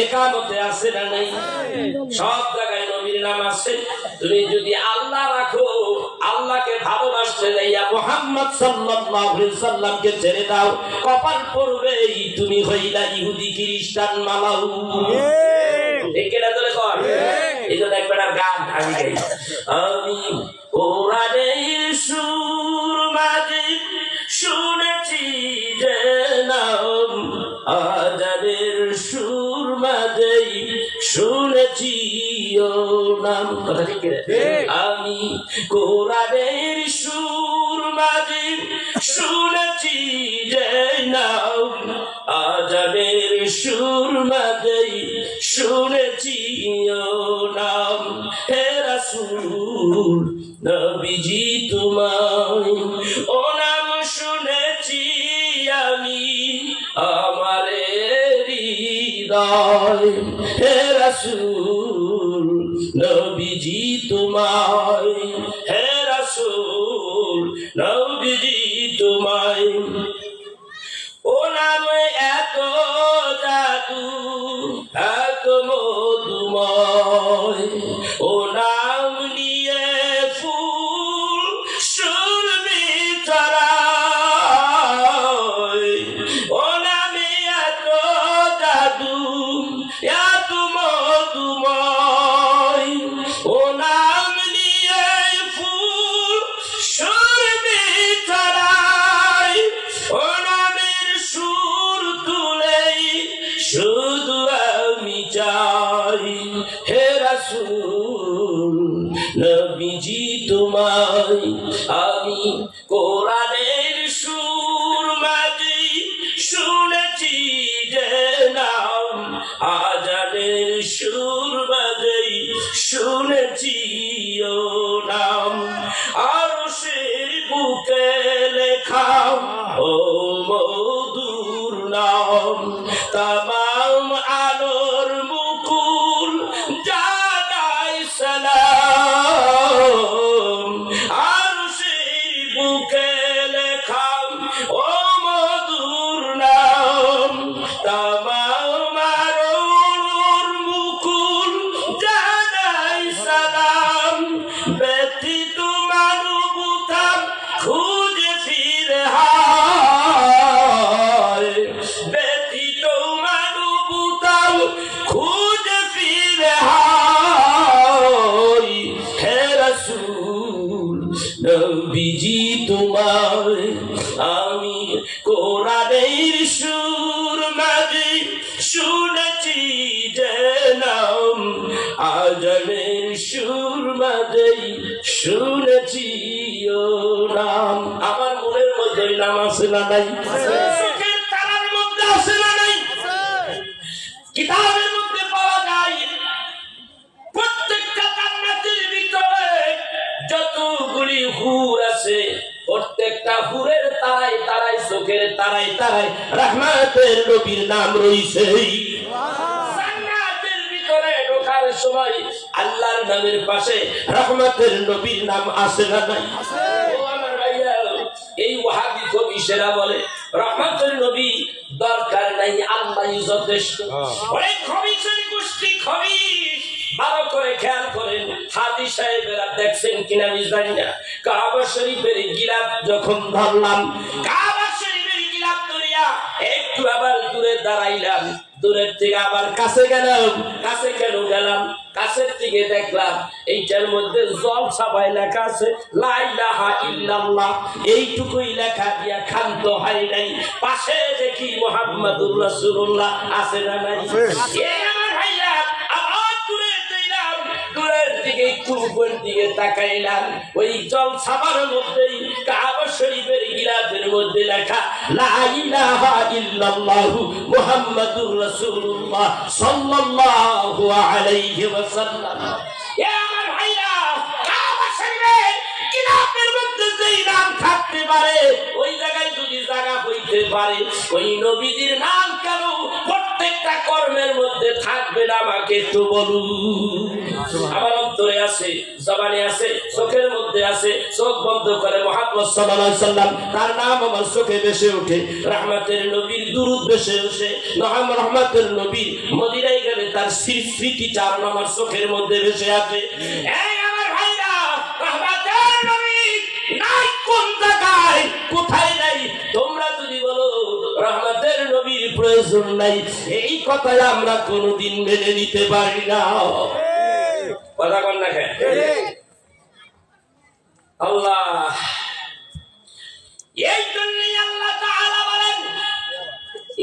একামতে আছে না নাই? সব জায়গায় নবীর নাম আছে। তুমি যদি আল্লাহ রাখো, আল্লাহকে ভালোবাসতে যাইয়া মুহাম্মদ সাল্লাল্লাহু আলাইহি সাল্লামকে ছেড়ে দাও, কপাল পড়বেই তুমি হইলা ইহুদি খ্রিস্টান মালাউ। ঠিক কিনা তোলে কর? এই জন্য একবার গান আমি গাই। আমি কোরআনের সুর মাঝে শুনেছি যে নাম, আযানের সুর মাঝে শুনেছি ও নাম। কথা ঠিক কিনা? আমি কোরআনের সুর মাঝে শুনেছি যে নাম, আযানের সুর মাঝে শুনেছি ও নাম। হে রাসূল নবীজি তোমায় ও নাম শুনেছি আমি আমার হৃদয়। হে রাসূল নবীজি তোমায়, হে রাসূল নবীজি তোমায় ও নামে এত জাদু এত মধুময়। ও নাম নিয়ে ফুল সুরভি ছড়ায়। ও নামে এত জাদু এত মধুময়। ও নাম নিয়ে ফুল সুরভি ছড়ায়। ও শুধু আমি চাই হে রাসূল নবীজি তোমায় আমি কোরআনের সুর মাঝে শুনেছি যে নাম, আযানের সুর মাঝে শুনেছি ও নাম। আরশের বুকে লেখা ও মধুর নাম, তামাম আলোর মুকুল জানাই সালাম। আরশের বুকে লেখা ও মধুর নাম, তামাম আলোর মুকুল জানাই সালাম। ব্যতীত মানবতা খুঁজে ফিরে হায়, ব্যতীত মানবতা খুঁজে ফিরে হায়। হে রাসূল নবীজি তোমায় আমি কোরআনের সুর মাঝে শুনেছি যে নাম, আযানের সুর মাঝে শুনেছি ও নাম। আমার মনের মধ্যে নাম আছে না নাই? চোখের তারার মধ্যে আছে না নাই? কিতাবের মধ্যে পাওয়া যায়। প্রত্যেকটা জান্নাতের ভিতরে যতগুলি হুর আছে, প্রত্যেকটা হুরের তারাই তারাই চোখের তারাই তারাই রহমতের নবীর নাম রইছে। জান্নাতের ভিতরে ঢোকার পড়ার সময় আল্লাহর নামের পাশে রহমতের নবীর নাম আসে না নাই? ও আমার ভাইয়া, এই ওয়াহাবি কবিরা বলে রহমতের নবী দরকার নাই, আল্লাহই যথেষ্ট। অনেক খবিসের গোষ্ঠী খবিস, ভালো করে খেয়াল করেন। হাদি সাহেবেরা দেখছেন কিনা আমি জানি না, কাবা শরীফের গিলাফ যখন ধরলাম, কাবা শরীফের গিলাফ ধরিয়া একটু আবার দূরে দাঁড়াইলাম, দূরের থেকে আবার কাছে গেলাম। কাছে কেন গেলাম? কাছের থেকে দেখলাম এইটার মধ্যে জল ছাপায় লেখা আছে লা ইলাহা ইল্লাল্লাহ, এইটুকুই লেখা দিয়া ক্ষান্ত হয় নাই। পাশে দেখি মুহাম্মাদুর রাসূলুল্লাহ আছে না নাই? এই আমার ভাইয়া, আবার দূরে দিলাম, দূরের দিকে একটু উপরের দিকে তাকাইলাম, ওই জল ছাপার মধ্যেই কাবা শরীফের গিলাফের মধ্যে লেখা লা ইলাহা ইল্লাল্লাহ মুহাম্মাদুর রাসূলুল্লাহ সাল্লাল্লাহু আলাইহি ওয়াসাল্লাম। এ আমার ভাইরা, কাবা শরীফের গিলাফের মধ্যে যেই নাম থাকতে পারে, ওই জায়গায় যদি জায়গা হইতে পারে, ওই নবীজির নাম কেন প্রত্যেকটা কর্মের মধ্যে থাকবে না? আমাকে একটু বলুন। আমার অন্তরে আছে, জবানে আছে, চোখের মধ্যে আছে। চোখ বন্ধ করে মুহাম্মদ সাল্লাল্লাহু আলাইহি সাল্লাম তার নাম আমার চোখে ভেসে ওঠে, রহমতের নবীর দুরূদ ভেসে ওঠে, রহমতের নবীর মদিনায় গেলে তার স্মৃতিচারণ আমার চোখের মধ্যে ভেসে আসে। এই আমার ভাইরা, রহমতের নবী নাই কোন জায়গায়, কোথায় নাই? তোমরা যদি বলো রহমতের নবীর প্রয়োজন নাই, এই কথাই আমরা কোনোদিন মেনে নিতে পারি না। কথা বল না কেন? আল্লাহ, এই জন্যই আল্লাহ তাআলা বলেন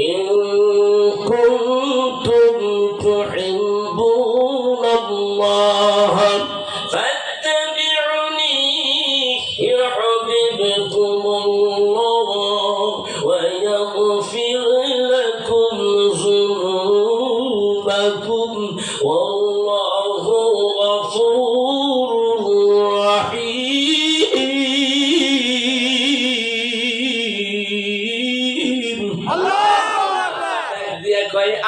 ইন কুনতুম তুহিব্বুনাল্লাহ ফাত্তাবিউনি ইউহিব্বুকুমুল্লাহ ওয়া ইয়াগফির লাকুম যুনুবাকুম ওয়াল্লাহু গফুরুর রাহিম।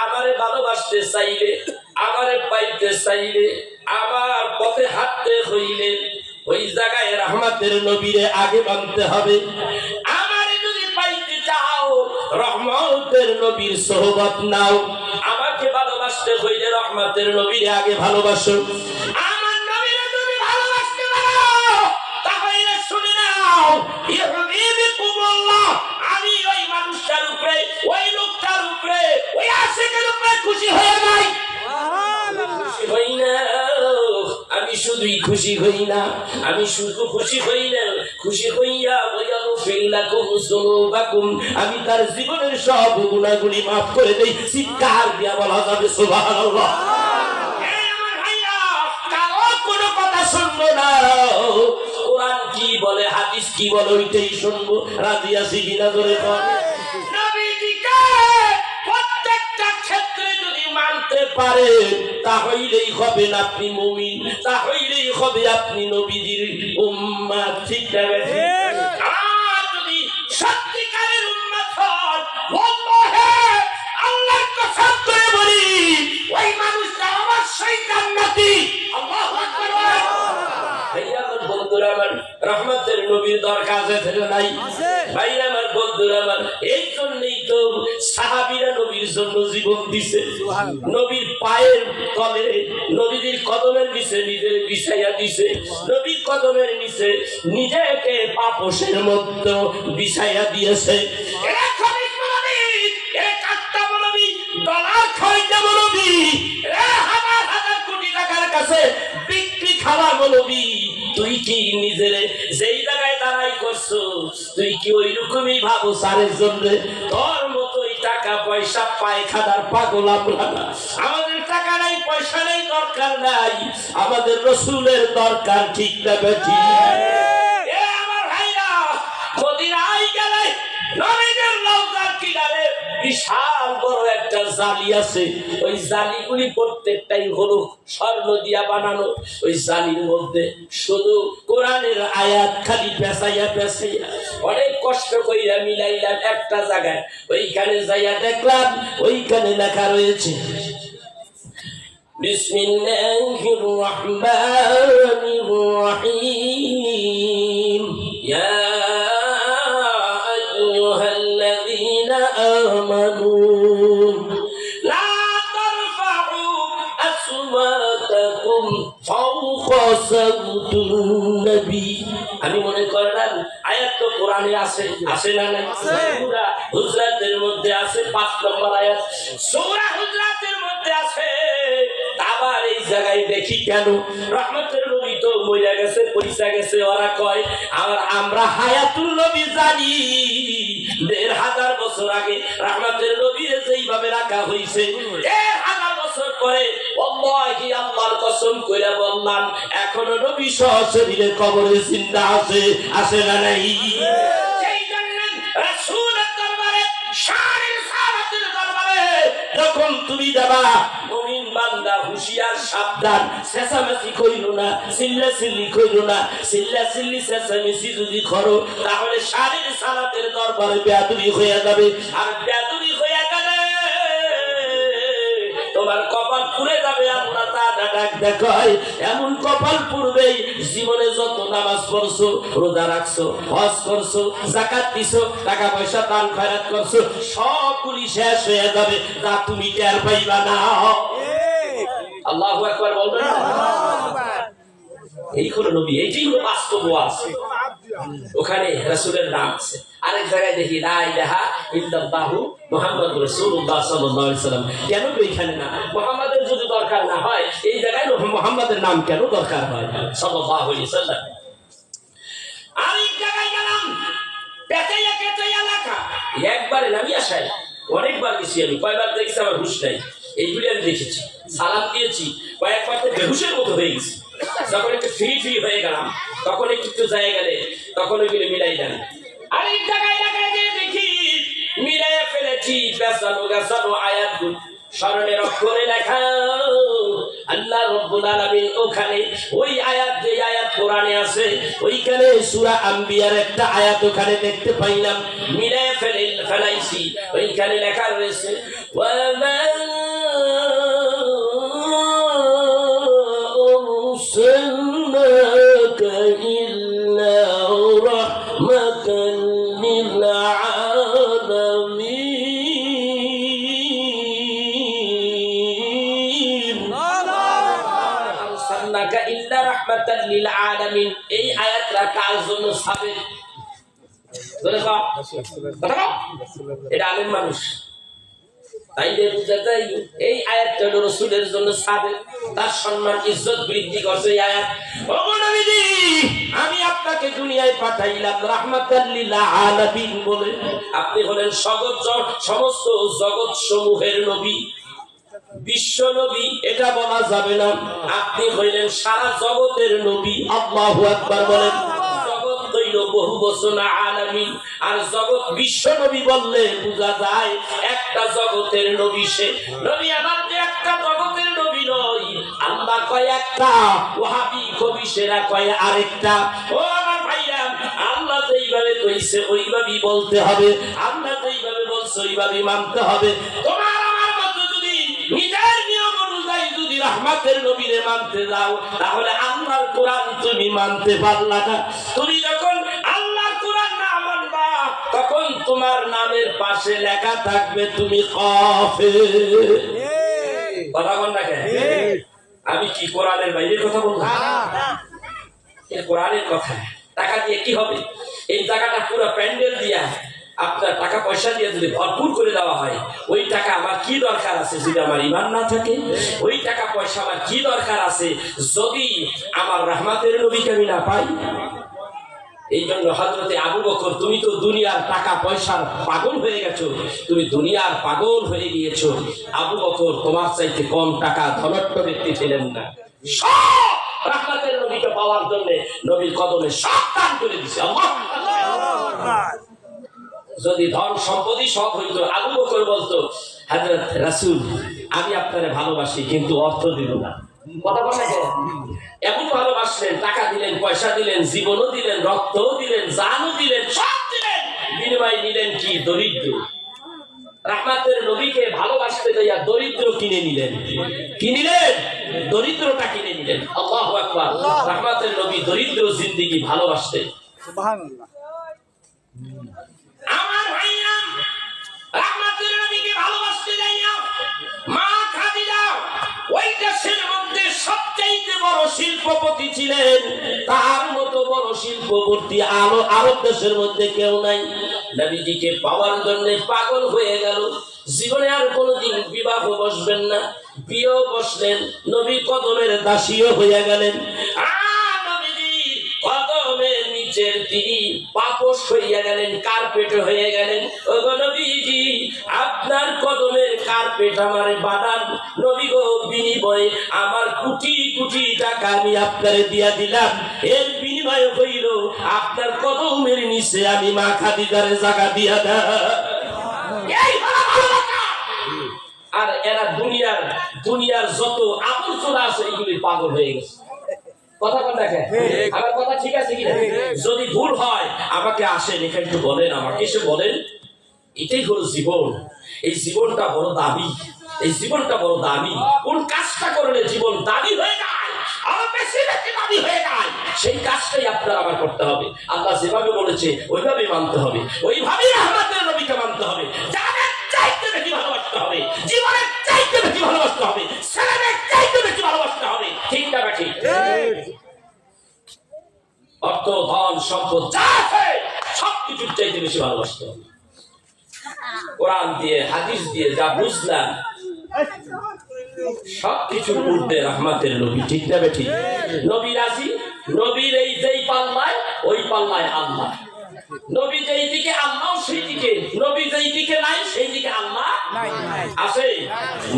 আমারে ভালোবাসতে চাইলে, আমারে পাইতে চাইলে, আমার পথে হাঁটতে হইলে ওই জায়গায় রহমতের নবীরে আগে মানতে হবে। আমারে যদি পাইতে চাও, রহমতের নবীর সোহবত নাও। আমাকে ভালোবাসতে হইলে রহমতের নবীরে আগে ভালোবাসো। আমার নবীরে যদি ভালোবাসতে পারো, তাহলে শুনে নাও, ইউহিব্বুকুমুল্লাহ, আমি ওই মানুষটার উপরে, ওই লোকটার উপরে, ওই আশিকের উপরে খুশি হয়ে যাই। খুশি হই না, আমি শুধুই খুশি হই না, আমি শুধু খুশি হই না, খুশি হইয়া ওয়াগফির লাকুম যুনুবাকুম, আমি তার জীবনের সব গুনাহগুলি মাফ করে দেই। চিৎকার দিয়া বলা যাবে সুবহানাল্লাহ। এই আমার ভাইরা, কারো কোনো কথা শুনবো না। কোরআন কি বলে, হাদিস কি বলে, ওইটাই শুনবো। রাজি আছি কিনা জোরে বল। নবীজিকে প্রত্যেকটা ক্ষেত্রে যদি মানতে পারে, তাহলেই হবেন আপনি মুমিন, তাহলেই হবে আপনি নবীজির উম্মত। ঠিক না? আর যদি সত্যিকারের উম্মত হন, আল্লাহে আল্লাহর কসম করে বলি, ওই মানুষটা অবশ্যই জান্নাতি। আল্লাহু আকবার। ভাইয়া আমার বন্ধুরা, আমার রহমতের নবীর দরকার আছে নাই? ভাই আমার বন্ধুরা আমার, এই জন্যই তো সাহাবীরা নবীর জন্য জীবন দিছে। নবীর পায়ের তলে, নবীর কদমের নিচে নিজের বিছাইয়া দিছে, নবীর কদমের নিচে নিজেকে পাপোশের মধ্যে বিছাইয়া দিয়েছে। এরা খবিস বলবি, এরা কাট্টা বলবি, ডলার খয়টা বলবি, এরা হাজার হাজার কোটি টাকার কাছে বিক্রি খাওয়া বলবি। তুই কি নিজের যেই জায়গায় দাঁড়াই করছো, তুই কি ওই রকমই ভাবো সারের জন্য? তোর মতোই টাকা পয়সা পায়খানার পাগল আমরা না। আমাদের টাকা নাই, পয়সা নেই, দরকার নাই, আমাদের রসুলের দরকার। ঠিক না বেঠি? আমার ভাইরা, মদিনায় গেলে নবীদের রওজার কিনারে বিশাল বড় একটা জালি আছে। ওই জালিগুলি প্রত্যেকটাই হলো স্বর্ণ দিয়া বানানো। ওই জালির মধ্যে শুধু কোরআনের আয়াত খালি পেঁচাইয়া পেঁচাইয়া অনেক কষ্ট কইরা মিলাইলাম একটা জায়গায়। ওইখানে যাইয়া দেখলাম ওইখানে লেখা রয়েছে বিসমিল্লাহির রহমানির রহিম ইয়া আইয়ুহাল্লাযীনা আমানু লা তারফাউ আসওয়াতাকুম ফাওকা সাওতিন নবী। আমি মনে করলাম আয়াত তো কোরআনে আছে, আছে না নাই? সূরা হুজরাতের মধ্যে আছে 5 নম্বর আয়াত, সূরা হুজরাতের মধ্যে আছে। আবার এই জায়গায় দেখি কেন রহমতের নবী তো মরে গেছে, পয়সা গেছে, ওরা কয় আর আমরা হায়াতুল নবী জানি ১,৫০০ বছর আগে রহমতের নবীর যেইভাবে রাখা হয়েছে ১,০০০ বছর পরে ওয়াল্লাহি আল্লাহর কসম কইরা বললাম এখনো নবী সশরীরে কবরে জিন্দা আছে, আছে না নাই? সেই জন্য রাসূলের দরবারে শানের সালাতের দরবারে যখন তুমি যাবা মুমিন বান্দা হুঁশিয়ার সাবধান, চেঁচামেচি কইরো না, চিল্লাচিল্লি কইরো না। চিল্লাচিল্লি চেঁচামেচি যদি করো তাহলে শানের সালাতের দরবারে বেয়াদবি হয়ে যাবে, আর বেয়াদবি হয়ে গেলে তোমার কপাল পুড়ে যাবে। আল্লাহ তাআলা ডাক দেখায় এমন কপাল পুড়বেই জীবনে যত নামাজ পড়ছো, রোজা রাখছো, হজ করছো, যাকাত দিছো, টাকা পয়সা দান খয়রাত করছো, সবগুলি শেষ হয়ে যাবে, যা তুমি টের পাইবা না। আল্লাহু আকবার বলবেন না? এই হলো নবী, এইটাই হলো বাস্তব ওয়াজ। ওখানে রাসূলের নাম আছে। আরেক জায়গায় দেখি লা ইলাহা ইল্লাল্লাহু মুহাম্মাদুর রাসূলুল্লাহ সাল্লাল্লাহু আলাইহি সাল্লাম। কেন এখানে না? মুহাম্মাদের যদি দরকার না হয় এই জায়গায় মুহাম্মাদের নাম কেন দরকার হয় সাল্লাল্লাহু আলাইহি সাল্লাম? আরেক জায়গায় গেলাম পেটাইয়া কেটাইয়া লেখা, একবারে নামি আসায় অনেকবার গেছি আমি, কয়বার দেখছি আমার হুঁশ নাই। এইগুলি আমি দেখেছি, সালাম দিয়েছি, কয়েকবার তো বেহুশের মতো হয়ে গেছি। যখন একটু ফ্রি ফ্রি হয়ে গেলাম তখন একটু জায়গা গেলে তখন ওইগুলো মিলাই দেন। আরেক জায়গায় লাগাই দিয়ে দেখি মিলাই ফেলেছি পেছানো গাছানো আয়াতগুলো স্মরণের অক্ষরে লেখা। আল্লাহ রাব্বুল আলামিন ওখানে ওই আয়াত, যে আয়াত কোরআনে আছে ওইখানে সূরা আম্বিয়ার একটা আয়াত ওখানে দেখতে পাইলাম, মিলাই ফেলাইছি। ওইখানে লেখা রয়েছে ওয়ামা আরসালনাকা ইল্লা রাহমাতাল লিল আলামিন। আরসালনাকা ইল্লা রাহমাতাল লিল আলামিন, এই আয়াতটা কার জন্য সাবেক? এটা আলেম মানুষ, তাই এই আয়াতটা হলো রাসূলের জন্য সাবেক, তার সম্মান ইজ্জত বৃদ্ধি করছে এই আয়াত। ওগো নবীজি, আমি আপনাকে দুনিয়ায় পাঠাইলাম রাহমাতাল লিল আলামিন বলে। আপনি হলেন সমস্ত জগৎ সমূহের নবী, বিশ্ব নবী এটা বলা যাবে না, আপনি হইলেন সারা জগতের নবী। আল্লাহু আকবার বলেন। জগৎ হইল বহু বচন আলামিন, আর জগৎ বিশ্ব নবী বললে বোঝা যায় একটা জগতের নবী। সে নবী আমার যে একটা জগতের নবী নয়, আল্লাহ কয় একটা, ওয়াহাবি কবিশেরা কয় আরেকটা। ও আমার ভাইরা, আল্লাহ যেইভাবে কইছে ওইভাবেই বলতে হবে, আল্লাহ যেইভাবে বলছে ওইভাবেই মানতে হবে। তোমার আমার মতো যদি নিজের নিয়ম অনুযায়ী যদি রহমতের নবীরে মানতে যাও তাহলে আল্লাহর কোরআন তুমি মানতে পারলা না। তুমি যখন আল্লাহর কোরআন না মানবা তখন তোমার নামের পাশে লেখা থাকবে তুমি কাফের। কথা বল না কেন? আমি কি কোরআনের বাইরের কথা বলবো? কোরআনের কথা। টাকা দিয়ে কি হবে? এই টাকাটা পুরো প্যান্ডেল দিয়া আপনার টাকা পয়সা দিয়ে যদি ভরপুর করে দেওয়া হয়, ওই টাকা আমার কি দরকার আছে যদি আমার ঈমান না থাকে? ওই টাকা পয়সা আমার কি দরকার আছে যদি আমার রহমতের নবীকে আমি না পাই? এই জন্য হযরতে আবু বকর, তুমি তো দুনিয়ার টাকা পয়সার পাগল হয়ে গেছো, তুমি দুনিয়ার পাগল হয়ে গিয়েছো। আবু বকর তোমার চাইতে কম টাকা ধনট্ট ব্যক্তি ছিলেন না। সব রহমতের নবীকে পাওয়ার জন্য নবীর কদমে সব দান করে দিছে। আল্লাহু আকবার। যদি ধন সম্পত্তি সব হইতো, আবু বকর বলতো হযরত রাসূল আমি আপনারে ভালোবাসি কিন্তু অর্থ দিব না। কথা বলেন, এমন ভালোবাসলেন, টাকা দিলেন, পয়সা দিলেন, জীবনও দিলেন, রক্তও দিলেন, জানও দিলেন, সব দিলেন, বিনিময় নিলেন কি? দরিদ্র। রাহমাতের নবীকে ভালোবাসতে যাইয়া দরিদ্র কিনে নিলেন। কি নিলেন? দরিদ্রটা কিনে নিলেন। আল্লাহু আকবার। রাহমাতের নবী দরিদ্র জিন্দেগি ভালোবাসতেন। সুবহানাল্লাহ। আমার ভাইরা রাহমাতের নবীকে ভালোবাসতে যাইয়া মা খাদিজা ওই দেশের মধ্যে সবচেয়ে বড় শিল্পপতি ছিলেন। তার মতো বড় শিল্পপতি আরব দেশের মধ্যে কেউ নাই। নবীজিকে পাওয়ার জন্য পাগল হয়ে গেল। জীবনে আর কোনোদিন বিবাহ বসবেন না, বিয়েও বসলেন, নবী কদমের দাসীও হয়ে গেলেন। কদমের নিচের তিনি পাপোশ হইয়া গেলেন, কার্পেট হয়ে গেলেন। ওগো নবীজি, আপনার কদমের কার্পেট আমারে বানান নবী গো, বিনিময়ে আমার কোটি কোটি টাকা আমি আপনারে দিয়া দিলাম। এর বিনিময় হইল আপনার কদমের নিচে আমি মা খাদিজার জায়গা দিয়া দাও। আর এরা দুনিয়ার যত আবর্জনা আছে এগুলি পাগল হয়ে গেছে। কথা কোন দেখে আমার কথা ঠিক আছে কিনা? যদি ভুল হয় আমাকে আসেন, এখানে একটু বলেন, আমাকে এসে বলেন। এটাই হলো জীবন। এই জীবনটা বড় দামি, এই জীবনটা বড় দামি। কোন কাজটা করলে জীবন দামি হয়ে যায়, আরো বেশি বেশি দামি হয়ে যায়, সেই কাজটাই আপনার আমার করতে হবে। আল্লাহ যেভাবে বলেছে ওইভাবেই মানতে হবে, ওইভাবেই রাহমাতের নবীকে মানতে হবে। যাদের চাইতে বেশি ভালোবাসতে হবে, জীবনের চাইতে বেশি ভালোবাসতে হবে, ছেলেদের চাইতে বেশি ভালোবাসতে হবে। ঠিক না ঠিক? অর্থ, ধন, সম্পদ যা আছে সবকিছুর চাইতে বেশি ভালোবাসতে হবে। কোরআন দিয়ে হাদিস দিয়ে যা বুঝলাম সবকিছুর ঊর্ধ্বে রাহমাতের নবী। ঠিক না ঠিক? নবী রাজি, নবীর এই যেই পাল্লায় ওই পাল্লায় আল্লাহ। নবী যেই দিকে আল্লাহ সেই দিকে, নবী যেই দিকে নাই সেই দিকে আল্লাহ আছে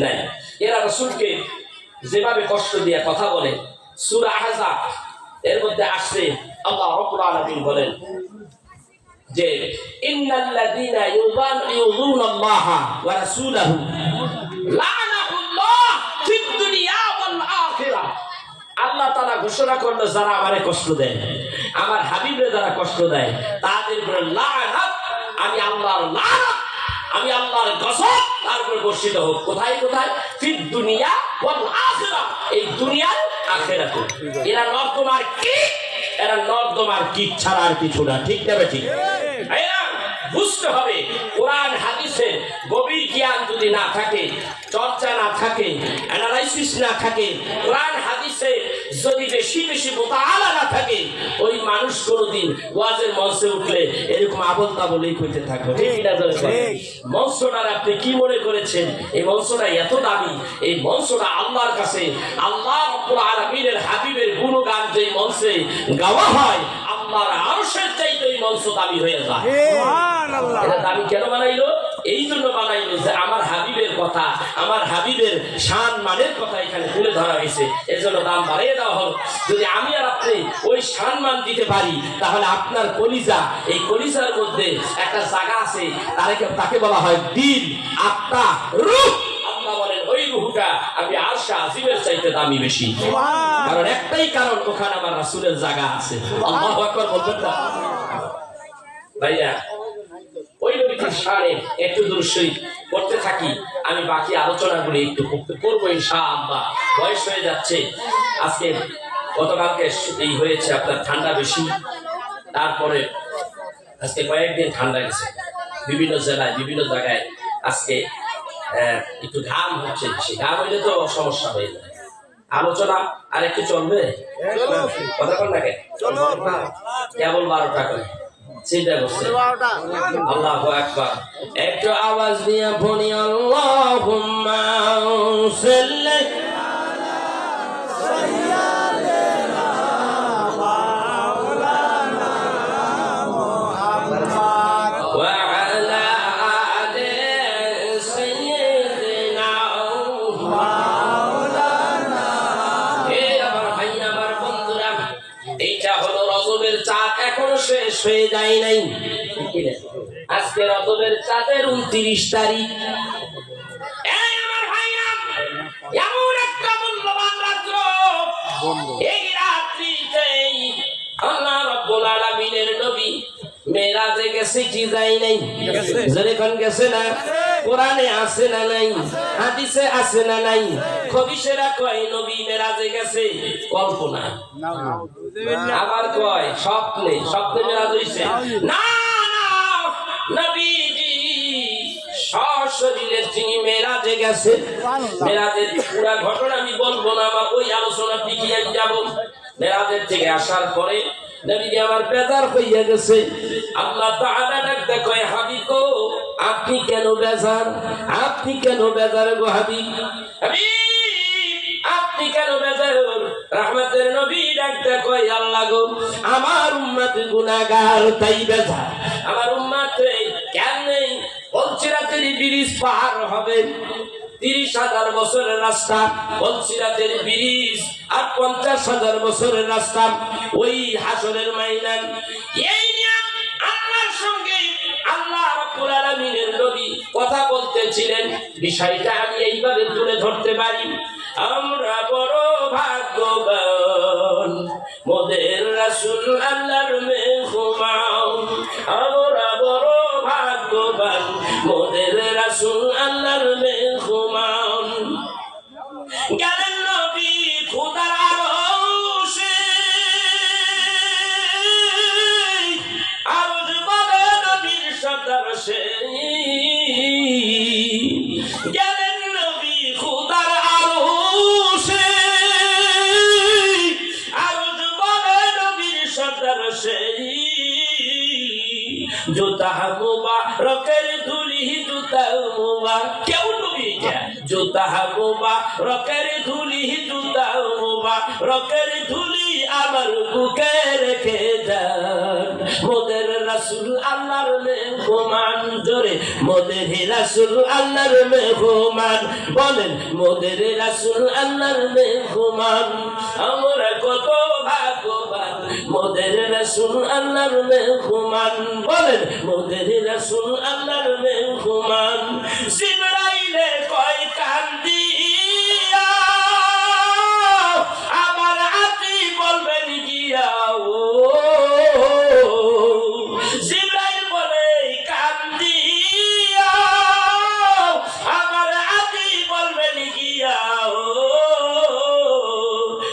নাই। এরা রাসূলকে যেভাবে কষ্ট দিয়ে কথা বলে, সূরা আহজাব এর মধ্যে আসছে আল্লাহ রাব্বুল আলামিন বলেন যে ইন্নাল্লাযীনা ইউযুনাল্লাহা ওয়া রাসূলাহু লানাহুল্লাহ ফিদ দুনিয়া ওয়াল আখিরাহ। আল্লাহ তাআলা ঘোষণা করলো, যারা আমারে কষ্ট দেয়, আমার হাবিবরে যারা কষ্ট দেয়, তাদের উপরে লানাত, আমি আল্লাহর লানাত, আমি আল্লাহর গজব তার উপরে বর্ষিত হোক। কোথায় কোথায়? ফিদ দুনিয়া ওয়াল আখিরাহ, এই দুনিয়ার আখিরাতে। এরা নর্দমার কীট, এরা নর্দমার কীট ছাড়া আর কিছু না। ঠিক না ঠিক? বুঝতে হবে, কোরআন হাদিসের গভীর জ্ঞান যদি না থাকে, চর্চা না থাকে, অ্যানালাইসিস না থাকে, কোরআন হাদিসে যদি বেশি বেশি মুতাআলা না থাকে, ওই মানুষ কোনোদিন ওয়াজের মঞ্চে উঠলে এরকম আবল তাবলই কইতে থাকবে। ঠিক না? মঞ্চটার আপনি কি মনে করেছেন? এই মঞ্চটা এত দামি, এই মঞ্চটা আল্লাহর কাছে আল্লাহ রাব্বুল আলামিনের হাবিবের গুণগান যেই মঞ্চে গাওয়া হয়, আল্লাহর আরশের চাইতে ওই মঞ্চ দামি হয়ে যায়। সুবহানাল্লাহ। এটা দামি কেন বানাইলো? এই জন্য বানাইলো যে আমার হাবিবের কথা, আমার হাবিবের শান মানের কথা এখানে তুলে ধরা হয়েছে, এর জন্য দাম বাড়িয়ে দেওয়া হলো। যদি আমি আর আপনি ওই শান মান দিতে পারি, তাহলে আপনার কলিজা, এই কলিজার মধ্যে একটা জায়গা আছে, তাকে বলা হয় দিল, আত্মা, রূহ। আল্লাহ বলেন ওই রূহটা আমি আরশে আজিমের চাইতে দামি বেশি। কারণ একটাই কারণ, ওখানে আমার রাসূলের জায়গা আছে। আল্লাহু আকবার বলবেন না ভাইয়া? ওই নবীর শানে একটু দূরশই করতে থাকি, আমি বাকি আলোচনাগুলি একটু করবো ইনশাআল্লাহ। বয়স হয়ে যাচ্ছে, আজকে গতকালকে এই হয়েছে আপনার ঠান্ডা বেশি, তারপরে আজকে কয়েকদিন ঠান্ডা গেছে বিভিন্ন জেলায়, বিভিন্ন জায়গায়। আজকে একটু ঘাম হচ্ছে, বেশি ঘাম হইলে তো সমস্যা হয়ে যায়। আলোচনা আর একটু চলবে, কথা বল না কেবল 12টা করে চিন্তা করছে। আল্লাহু আকবার। একটু আওয়াজ দিয়ে বলি আল্লাহুম্মা সাল্লি আলা সাইয়্যিদিনা মাওলানা মুহাম্মদ ওয়া আলা আলি সাইয়্যিদিনা মাওলানা। হে আমার ভাই, আমার বন্ধুরা, এইটা হলো রজবের চাঁদ, এখনো শেষ হয়ে যায় নাই। আজকে রজবের চাঁদের 29 তারিখ। এই আমার ভাইরা, এমন একটা মূল্যবান রাত্র, এই রাত্রিতেই আল্লাহ রাব্বুল আলামিনের নবী মেরাজে গেছে কি যায় নাই? যেখান গেছে না, কোরআনে আছে না নাই, হাদিসে আছে না নাই? খবিশেরা কয় নবী মেরাজে গেছে, কল্পনা। আবার কয় স্বপ্নে, স্বপ্নে মেরাজ হইছে। না না, নবীজি সশরীরে তিনি মেরাজে গেছে। মেরাজের পুরো ঘটনা আমি বলবো না, আমার ওই আলোচনা পিছিয়ে যাব। মেরাজের থেকে আসার পরে নবীজি আমার বেজার হইয়া গেছে। আল্লাহ তাআলা ডাকতে কয় হাবিব গো, আপনি কেন বেজার? আপনি কেন বেজার গো হাবিব? হাবিব আপনি কেন বেজার? রহমতের নবী ডাকতে কয় আল্লাহ গো, আমার উম্মত গুনাহগার তাই বেজার। আমার উম্মত কেমনে বলছিরাতের ব্রিজ পার হবে, 30,000 বছরের রাস্তা, বলছিরাতের ব্রিজ আর 50,000 বছরের রাস্তা, ওই হাসরের ময়দান। এই নিয়ে আল্লাহর সঙ্গে আল্লাহ রাব্বুল আলামিনের নবী কথা বলতেছিলেন। বিষয়টা আমি এইভাবে তুলে ধরতে পারি, আমরা বড় ভাগ্যবান, মোদের রাসূল আল্লাহর মেহমান। আমরা বড় ভাগ্যবান, মোদের রাসূল আল্লাহর মেহমান। গেলেন নবী খোদার আরশে, আরশ বলে নবীর সর্দার সে। গেলেন নবী খোদার আরশে, আরশ বলে নবীর সর্দার সে। জুতা মুবারকের ধুলি, জুতা মুবারক কেউ নবী যায়, জুতা মুবারকের ধুলি, জুতা মুবারকের ধুলি আমার বুকে রেখে যান। মোদের রাসূল আল্লাহর মেহমান, জোরে মোদের রাসূল আল্লাহর মেহমান, বলেন মোদের রাসূল আল্লাহর মেহমান। আমরা কত ভাগ্যবান, মোদের রাসূল আল্লাহর মেহমান, বলেন মোদের রাসূল আল্লাহর মেহমান। জিবরাইলে কয় কান্দিয়া, আমার আতি বলবেন গিয়া ও। জিবরাইল বলে কান্দিয়া, আমার আতি বলবেন গিয়া ও।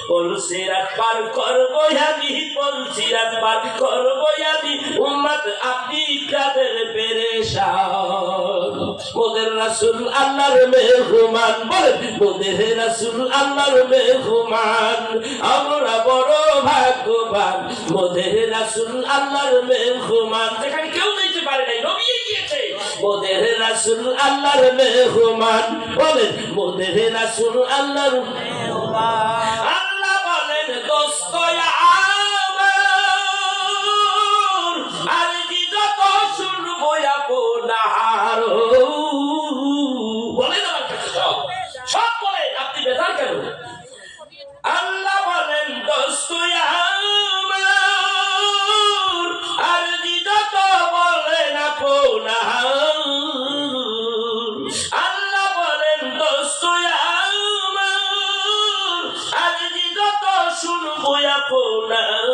পলসিরাত পার করবো আমি, পলসিরাত পার করবো আমি, উম্মত আপনি কাদের পেরেশান। মোদের রাসূল আল্লাহর মেহমান, বলেন মোদের রাসূল আল্লাহর মেহমান। আমরা বড় ভাগ্যবান, মোদের রাসূল আল্লাহর মেহমান। যেখানে কেউ যেতে পারে নাই, নবী গিয়েছে। মোদের রাসূল আল্লাহর মেহমান, বলেন মোদের রাসূল আল্লাহর মেহমান। আল্লাহ বলেন দোস্ত আমার, আর কি যত শুনবো আপনার। বলেন আমার কাছে সব সব বলেন, আপনি বেজার কেন? আল্লাহ বলেন দোস্ত আমার, আর কি যত বলেন আপনার। আল্লাহ বলেন দোস্ত আমার, আর কি যত শুনবো আপনার।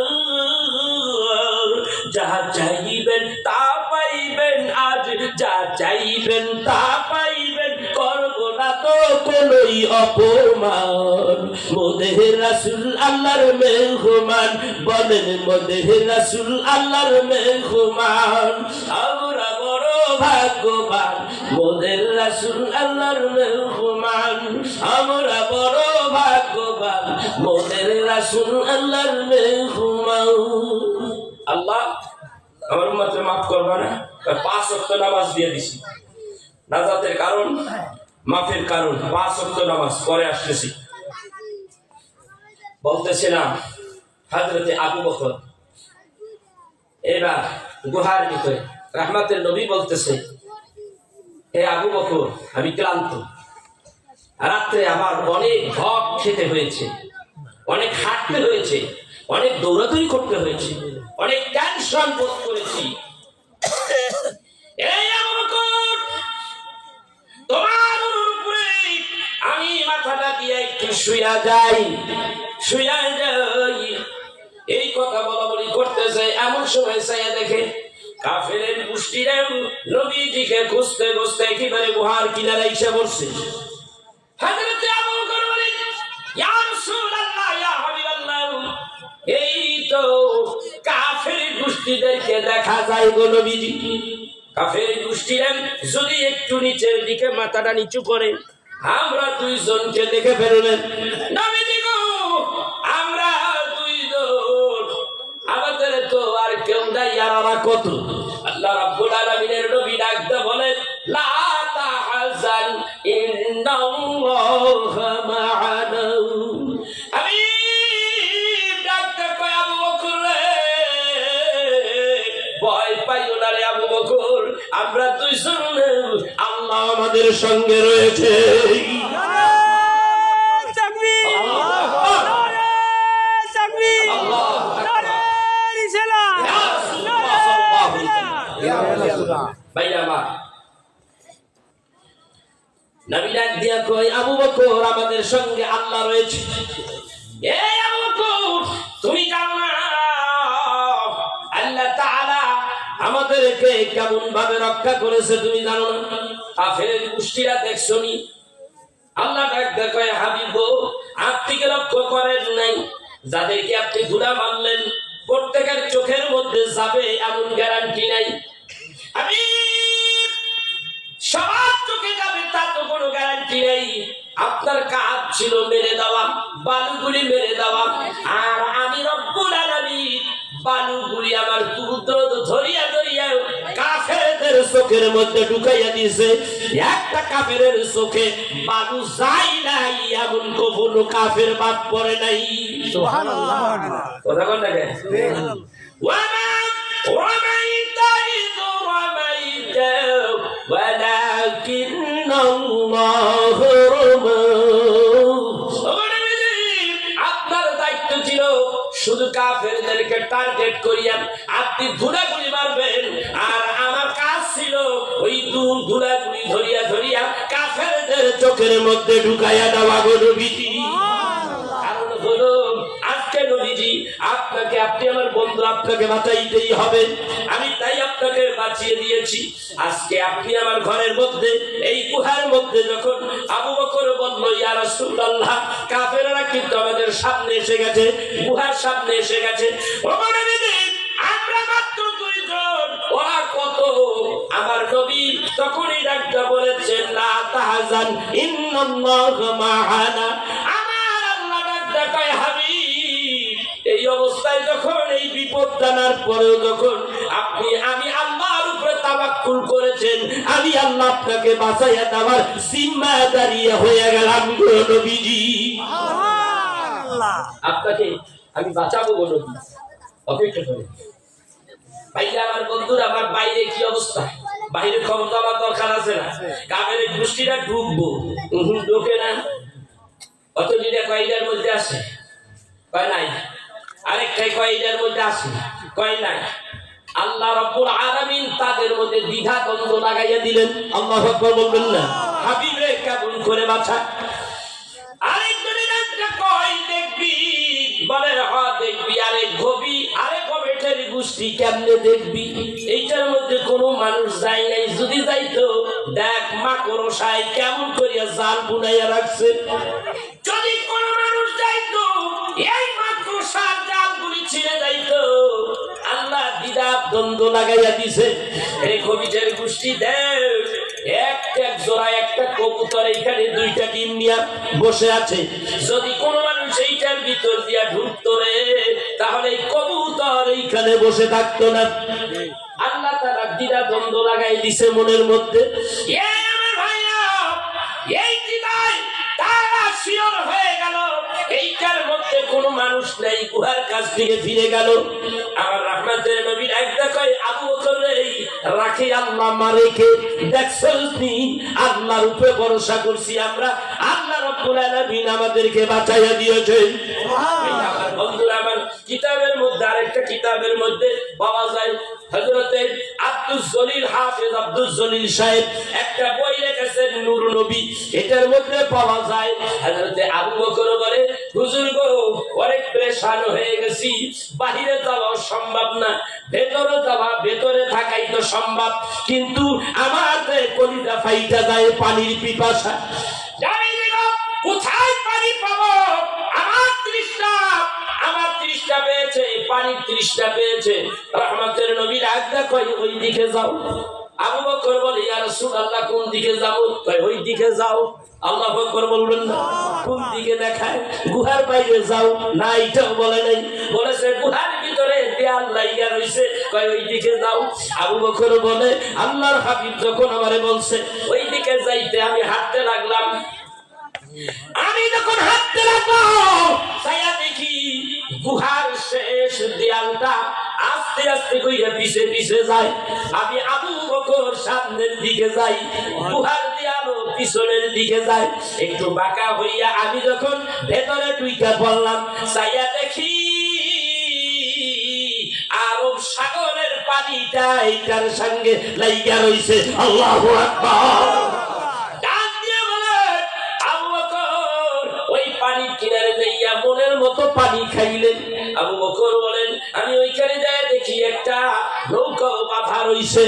যা চাইবেন তা পাইবেন, আজ যা চাইবেন তা পাইবেন, করবো না তো কোনই অপমান। মোদের রাসূল আল্লাহর মেহমান, বলেন মোদের রাসূল আল্লাহর মেহমান। আমরা বড় ভাগ্যবান, মোদের রাসূল আল্লাহর মেহমান। আমরা বড় ভাগ্যবান, মোদের রাসূল আল্লাহর মেহমান। আল্লাহ আমার উম্মতকে মাফ করবে না। 5 ওয়াক্ত নামাজ দিয়ে দিছি, নাজাতের কারণ, মাফের কারণ। 5 ওয়াক্ত নামাজ পরে আসতেছি। বলতেছিলাম হযরতে আবু বকর এবার গুহার ভিতরে, রহমতের নবী বলতেছে, হে আবু বকর আমি ক্লান্ত, রাত্রে আমার অনেক ভোগ খেতে হয়েছে, অনেক হাঁটতে হয়েছে, অনেক দৌড়াদৌড়ি করতে হয়েছে, অনেক টেনশন বোধ করেছি। এই আবু বকর, তোমার উপরে আমি মাথাটা দিয়ে একটু শুয়া যাই। এই কথা বলা বলি করতেছে, এমন সময় চাইয়া দেখে কাফেরের গোষ্ঠীরা নবীজিকে খুঁজতে খুঁজতে একেবারে গুহার কিনারে এসে পড়ছে। হযরত আবু বকর বলেন, ইয়া রাসূলুল্লাহ, ইয়া হাবিবাল্লাহ, এই তো কাফের গোষ্ঠীদেরকে দেখা যায় গো নবীজি। কাফের গোষ্ঠীরা যদি একটু নিচের দিকে মাথাটা নিচু করে আমরা দুইজনকে দেখে ফেলবেন। নবীজি গো, আমরা দুইজন, আমাদের তো আর কেউ নাই, আর আমরা কত? আল্লাহ রাব্বুল আলামিনের নবী ডাকতে বলেন, লা তাহজান ইন্নাল্লাহা মা'ানা। আমি ডাকতে কই, আবু বকর রে, ভয় পাইও না রে আবু বকর, আমরা দুইজন, আল্লাহ আমাদের সঙ্গে রয়েছে। নবী ডাক দিয়া কই, আবু বকর, আমাদের সঙ্গে আল্লাহ রয়েছে। এই আবু বকর, তুমি জানো না আল্লাহ তাআলা আমাদেরকে কেমন ভাবে রক্ষা করেছে? তুমি জানো না? কাফের গোষ্ঠীরা দেখছনি, আল্লাহ ডাক দিয়া কই, হাবিব গো, আপনি কি লক্ষ্য করেন নাই যাদেরকে আপনি ধুলা মারলেন প্রত্যেকের চোখের মধ্যে যাবে এমন গ্যারান্টি নাই। আমি সবার চোখে যাবে তা তো কোনো গ্যারান্টি নেই। আপনার কাজ ছিল মেরে দেওয়া, বালুগুলি মেরে দেওয়া, আর আমি রব্বুল আলামিন বালুগুলি আমার কুদরত ধরিয়া ধরিয়া কাফেরদের চোখের মধ্যে ঢুকাইয়া দিয়েছে। একটা কাফেরের চোখে বালু যায় নাই এমন কখনো কাফের বাদ পড়ে নাই। সুবহানাল্লাহ। কথা বল না কেন? আপনার দায়িত্ব ছিল শুধু কাফেরদেরকে টার্গেট করিয়া আপনি ধুলাগুলি মারবেন, আর আমার কাজ ছিল ওই ধুলাগুলি ধরিয়া ধরিয়া কাফেরদের চোখের মধ্যে ঢুকাইয়া দেওয়া গো নবীজি। কারণ হলো আজকে নবীজি আপনাকে, আপনি আমার বন্ধু, আপনাকে বাঁচাইতেই হবে। আমি তাই আপনাকে বাঁচিয়ে দিয়েছি। আজকে আপনি আমার ঘরের মধ্যে, এই গুহার মধ্যে যখন আবু বকর বলল, ইয়া রাসূলুল্লাহ, কাফেররা কিন্তু আমাদের সামনে এসে গেছে, গুহার সামনে এসে গেছে। ও নবীজি, আমরা মাত্র দুইজন, ওরা কত? আমার নবী তখনই ডাকতে বলেছেন, লা তাহজান ইন্নাল্লাহা মা'ানা। আমার আল্লাহ ডাকতে কয়, হাবিব, এই অবস্থায় যখন, এই বিপদ জানার পরেও যখন আপনি আমি আল্লাহর উপরে তাওয়াক্কুল করেছেন, আমি আল্লাহ আপনাকে বাঁচাইয়া দেওয়ার জিম্মাদারি হয়ে গেলাম গো নবীজি। আপনাকে আমি বাঁচাবো গো নবী, অপেক্ষা করে। ভাইয়া আমার বন্ধুরা, আমার বাইরে কি অবস্থা? বাইরে খবর তো আমার দরকার আছে না? কাফের গোষ্ঠীরা ঢুকবো, ঢোকে না। অত যেটা কয়েকটার মধ্যে আসে, কয় নাই। আরেকটাই কয়েকটার মধ্যে আসে, কয় নাই। আল্লাহ রাব্বুল আলামিন তাদের মধ্যে দ্বিধা দ্বন্দ্ব লাগাইয়া দিলেন। আল্লাহু আকবার বলবেন না? হাবিবে কেমন করে বাঁচা? আরেকজনের একটা কয়, দেখবি, বলে হ্যাঁ দেখবি। আরেক গবি, আরেক গবেটের গোষ্ঠী, কেমনে দেখবি? এইটার মধ্যে কোনো মানুষ যায় নাই। যদি যাইতো, দেখ মাকড়সায় কেমন করিয়া জাল বুনাইয়া রাখছে। যদি কোনো মানুষ যাইতো, এই মাকড়সার জালগুলি ছিঁড়ে যাইতো। আল্লাহ দ্বিধা দ্বন্দ্ব লাগাইয়া দিছে। এই কবিদের গোষ্ঠী দেখ, এক জোড়া একটা কবুতর এখানে দুইটা ডিম নিয়ে বসে আছে। যদি কোন মানুষ এইটার ভিতর দিয়া ঢুকতো রে, তাহলে এই কবুতর এইখানে বসে থাকতো না। আল্লাহ তাআলা দ্বিধা দ্বন্দ্ব লাগাই দিছে মনের মধ্যে। আমার ভাইয়া, এই দ্বিধায় তারা শিওর হয়ে গেল এইটার মধ্যে কোনো মানুষ নেই, গুহার কাছ থেকে ফিরে গেল। আমার রহমতের নবী একটা কয়, আবু বকর রে, রাখি আল্লাহ মারেকে দেখছনি, আল্লাহর উপরে ভরসা করছি আমরা, আল্লাহ রাব্বুল আলামিন আমাদেরকে বাঁচাইয়া দিয়েছেন। আমার বন্ধুরা, আমার কিতাবের মধ্যে, আরেকটা কিতাবের মধ্যে পাওয়া যায়, হযরতে আব্দুল জলিল, হাফেজ আব্দুল জলিল সাহেব একটা বই লিখেছেন, নূর নবী। এটার মধ্যে পাওয়া যায় হযরতে আবু বকর বলে, হুজুর গো, অনেক প্রেস পেরেশান হয়ে গেছি, বাহিরে যাওয়া সম্ভব না, ভেতরে যাওয়া, ভেতরে থাকাই তো সম্ভব, কিন্তু আমার কলিজা ফাইটা যায় পানির পিপাসা। জানি না কোথায় পানি পাবো, আমার তৃষ্ণা পেয়েছে, পানির তৃষ্ণা পেয়েছে। রহমতের নবীর আজ্ঞা কয় ওই দিকে যাও। আবু বকর বলে ইয়া রাসূলুল্লাহ কোন দিকে যাব? কয় ওই দিকে যাও। আল্লাহু আকবার বলবেন না, কোন দিকে দেখায়? গুহার বাইরে যাও না, এটাও বলে নাই, বলেছে গুহার ভিতরে দেয়াল লাইগা রইছে, কয় ওই দিকে যাও। আবু বকর বলে আল্লাহর হাবিব যখন আমারে বলছে ওই দিকে যাইতে, আমি হাঁটতে লাগলাম। আমি যখন হাঁটতে লাগলাম, ছায়া দেখি গুহার শেষ দেয়ালটা আস্তে আস্তে কইরা পিছে পিছে যায়। আমি আবু বকর সামনের দিকে যাই, গুহার দেয়ালও পিছনের দিকে যায়। একটু বাঁকা হইয়া আমি যখন ভেতরে ঢুইকা পড়লাম, ছায়া দেখি আরব সাগরের পানিটা এইটার সঙ্গে লাইগা রইছে। আল্লাহু আকবার। কিনারে যাইয়া মনের মতো পানি খাইলেন। আবু বকর বলেন আমি ওইখানে যাই দেখি একটা নৌকা বাঁধা রইছে।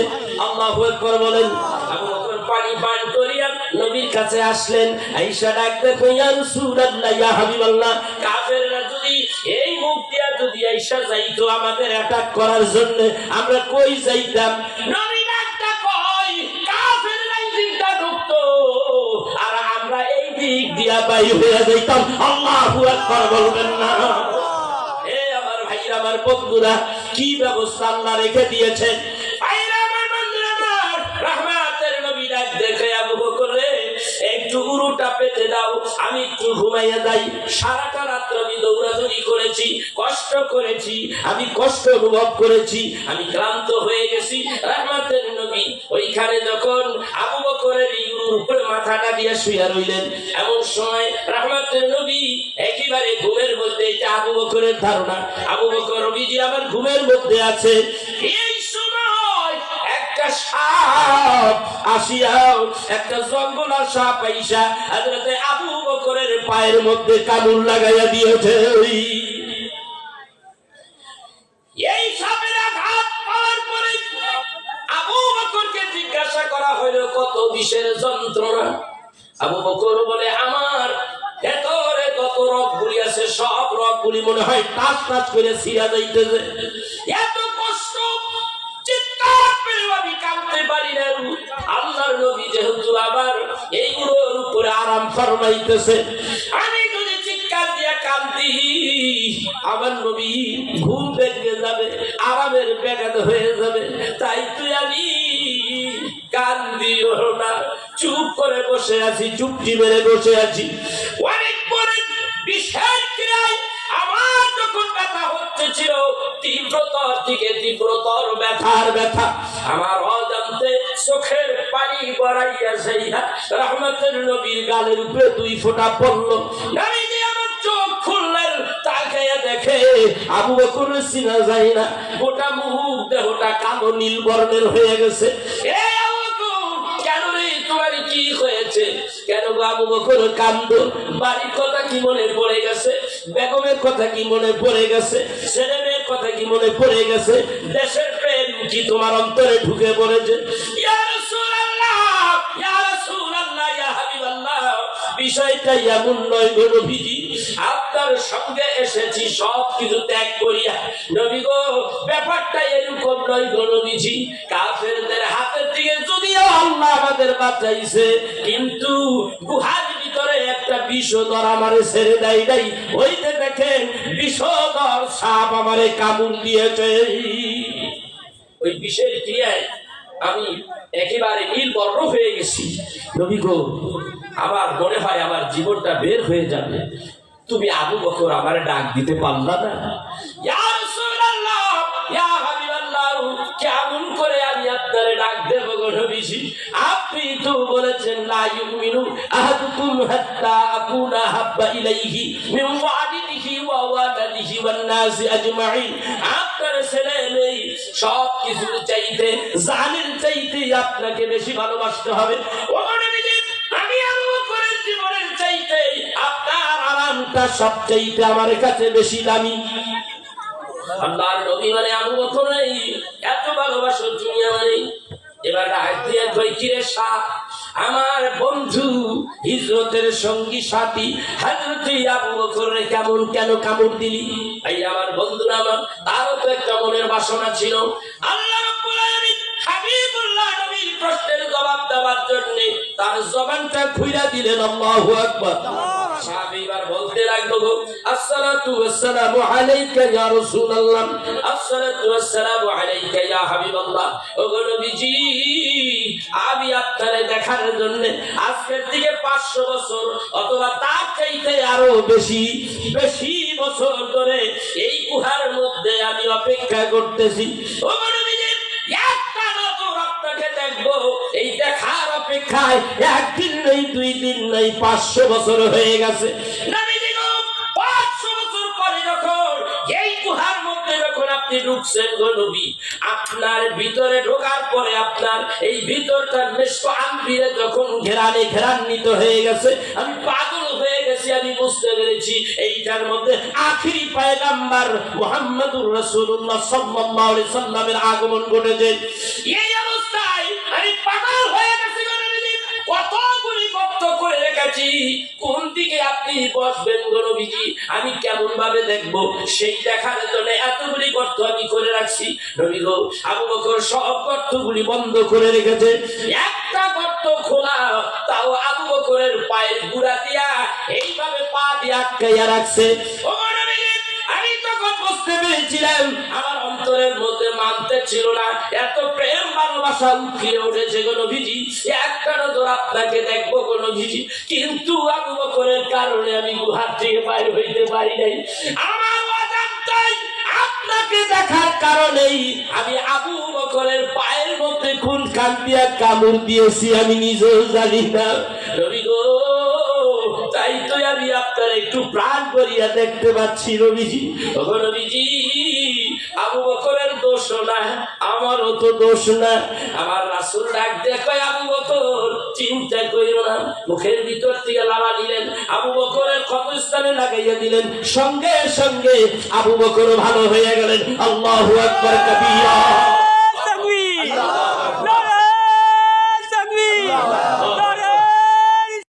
আল্লাহু আকবার বলেন। আবু বকর পানি পান করিয়া নবীর কাছে আসলেন, আয়েশা ডাকতে কই ইয়া রাসূলুল্লাহ ইয়া হাবিবাল্লাহ, কাফেররা যদি এই মুখ দিয়া যদি আয়েশা যাইতো আমাদের অ্যাটাক করার জন্য, আমরা কই যাইতাম? নবী ডাকতে কই কাফেররা জিন্দা ঢুকতো আর আমরা এই দিক দিয়া বাইরে হয়ে যাইতাম। আল্লাহু আকবার বলবেন না? এ আমার ভাইরা, আমার বন্ধুরা, কি ব্যবস্থা আল্লাহ রেখে দিয়েছেন। ভাইরা আমার, বন্ধুরা আমার, রহমতের নবী ডাক দেখে আবু বকর রে একটু উরুটা পেতে দাও, আমি একটু ঘুমাইয়া যাই। সারাটা রাত্র আমি দৌড়াদৌড়ি করেছি, কষ্ট করেছি, আমি কষ্ট অনুভব করেছি, আমি ক্লান্ত হয়ে গেছি। রহমতের নবী ওইখানে যখন আবু বকরের উরুর উপরে মাথাটা দিয়ে শুয়ে রইলেন, এমন সময় রহমতের নবী একেবারে ঘুমের মধ্যে, এটা আবু বকরের ধারণা, আবু বকর নবীজি আমার ঘুমের মধ্যে আছে। এই সময় একটা সাপ আসিয়া, একটা জঙ্গলা সাপ আইসা হযরতে আবু বকরের পায়ের মধ্যে কামড় লাগাইয়া দিয়েছে। এই সাপের আঘাত পাওয়ার পরে আবু বকরকে জিজ্ঞাসা করা হলো কত বিষের যন্ত্রণা। আবু বকর বলে আমার ভেতরে কত রগগুলি আছে, সব রগগুলি মনে হয় টাচ টাচ করে ছিঁড়া যাইতেছে, এত কষ্ট, চিৎকার করে আমি কাঁদতে পারি না। আল্লাহর নবী যেহেতু আবার এই উরুর উপরে আরাম ফরমাইতেছে, আমি যদি চিৎকার দিয়া কাঁদি আমার নবী ঘুম ভেঙে যাবে, আরামের ব্যাঘাত হয়ে যাবে, তাই তুই আমি কান্দিও না, চুপ করে বসে আছি, চুপটি মেরে বসে আছি। অনেক পরে বিশেষ ক্রিয়ায় আমার যখন ব্যথা হচ্ছিল, তীব্রতর থেকে তীব্রতর ব্যথা, আমার অজান্তে চোখের পানি গড়াইয়া যাইয়া রহমতের নবীর গালের উপরে 2 ফোঁটা পড়লো। নবীজি আমার চোখ খুললেন, তাকাইয়া দেখে আবু বকর চিনা যায় না, গোটা মুখ দেহটা কালো নীল বর্ণের হয়ে গেছে। তোমার কি হয়েছে? কেন আবু বকর কান্দো? বাড়ির কথা কি মনে পড়ে গেছে? বেগমের কথা কি মনে পড়ে গেছে? ছেলে মেয়ের কথা কি মনে পড়ে গেছে? দেশের প্রেম কি তোমার অন্তরে ঢুকে পড়েছে? ইয়া রাসূলুল্লাহ, ইয়া রাসূলুল্লাহ, ইয়া হাবিবাল্লাহ, বিষয়টা এমন নয় গো নবীজি, আপনার সঙ্গে এসেছি সব কিছু ত্যাগ করিয়া। নবী গো, ব্যাপারটা এরকম নয় গো নবীজি, কাফেরদের হাতের থেকে যদিও আল্লাহ আমাদের বাঁচাইছে, কিন্তু গুহার ভিতরে একটা বিষধর আমারে ছেড়ে দেয় নাই, ওইতে দেখেন বিষধর সাপ আমারে কামড় দিয়েছে। ওই বিষের ক্রিয়ায় আমি একেবারে নীলবর্ণ হয়ে গেছি। নবী গো, আমার মনে হয় আমার জীবনটা বের হয়ে যাবে, তুমি আবু বকর আমার ডাক দিতে পারলা না? ইয়া রাসূলুল্লাহ, ইয়া হাবিবাল্লাহ, কেমন করে আমি আপনারে ডাক দেব গো নবীজি? আপনি তো বলেছেন লা ইউমিনু আহাদুকুম হাত্তা আকুনা হাব্বা ইলাইহি মিন ওয়ালিদিহি ওয়া ওয়ালাদিহি ওয়ান নাসি আজমাইন। আপনার ছেলে মেয়ে সব কিছু চাইতে, জানের চাইতে আপনাকে বেশি ভালোবাসতে হবে। ও নবীজি, আমি আবু বকরের জীবনের চাইতে আপনার আরামটা জীবনটা সবচেয়ে আমার কাছে বেশি দামি। আল্লাহর নবী মানে আবু বকর এত ভালোবাসো তুমি আমারে। এবার রাত দিয়ে কই কিরে শাহ, আমার বন্ধু হিজরতের সঙ্গী সাথী হযরত আবু বকরের কেমন কেন কামড় দিলি? এই আমার বন্ধুরা, আমার তারও তো একটা মনের বাসনা ছিল। আল্লাহ রাব্বুল আলামিন হাবিবুল্লাহ নবীর প্রশ্নের জবাব দেওয়ার জন্য তার জবানটা খুইলা দিলেন। আল্লাহু আকবার। সাহাবীবার বলতে লাগলো, আসসালাতু ওয়াসসালামু আলাইকা ইয়া রাসূলুল্লাহ, আসসালাতু ওয়াসসালামু আলাইকা ইয়া হাবিবাল্লাহ। ও নবীজি, আমি আপনারে দেখার জন্য আজকের থেকে 500 বছর অথবা তার চাইতে আরো বেশি বছর ধরে এই গুহার মধ্যে আমি অপেক্ষা করতেছি। ও নবীজি, একটা নজর আপনাকে দেখবো, এই দেখার অপেক্ষায় একদিন নেই, 2 দিন নেই, 500 বছর হয়ে গেছে। নবীজি, 500 বছর পরে যখন এই গুহার মধ্যে যখন আপনি ঢুকছেন গো নবী, আপনার ভিতরে ঢোকার পরে আপনার এই ভিতরটা মেশক আম্বিরে যখন ঘেরান্বিত হয়ে গেছে, আমি পাগল হয়ে গেছি। আমি বুঝতে পেরেছি এইটার মধ্যে আখিরি পয়গম্বর মুহাম্মদুর রাসূলুল্লাহ সাল্লাল্লাহু আলাইহি সাল্লামের আগমন ঘটেছে। এই অবস্থায় আমি পাগল হয়ে গেছি গো নবীজি। কতগুলি গর্ত করে রেখেছি, কোন দিকে আপনি বসবেন গো নবীজি, আমি কেমন ভাবে দেখবো সেই দেখার জন্য এতগুলি গর্ত আমি করে রাখছি। নবী গো, আবু বকর সব গর্তগুলি বন্ধ করে রেখেছে, একটা গর্ত খোলা, তাও আবু বকরের পায়ের গুড়া দিয়া এইভাবে পা দিয়ে আটকাইয়া রাখছে। ও নবীজি, আমি তখন বুঝতে পেরেছিলাম, আমার অন্তরের মধ্যে মানতে ছিল না, এত প্রেম ভালোবাসা উঠিয়ে উঠেছে গো নবীজি। একটা নজর আপনাকে দেখবো গো নবীজি, কিন্তু আবু বকরের কারণে আমি গুহার থেকে বাইরে হইতে পারি নাই। আমার অজান্তেই আপনাকে দেখার কারণেই আমি আবু বকরের পায়ের মধ্যে কোন কান দিয়া কামড় দিয়েছি আমি নিজেও জানি না। নবী গো, তাই তো আমি আপনার একটু প্রাণ করিয়া দেখতে পাচ্ছি নবীজি। ও নবীজি, আবু বকরের দোষ না, আমারও তো দোষ না। আমার রাসূল ডাক দিয়ে কয়, আবু বকর চিন্তা কইরো না। মুখের ভিতর থেকে লালা দিলেন, আবু বকরের ক্ষতস্থানে লাগাইয়া দিলেন, সঙ্গে সঙ্গে আবু বকর ভালো হয়ে গেলেন। আল্লাহু আকবার কবীরা।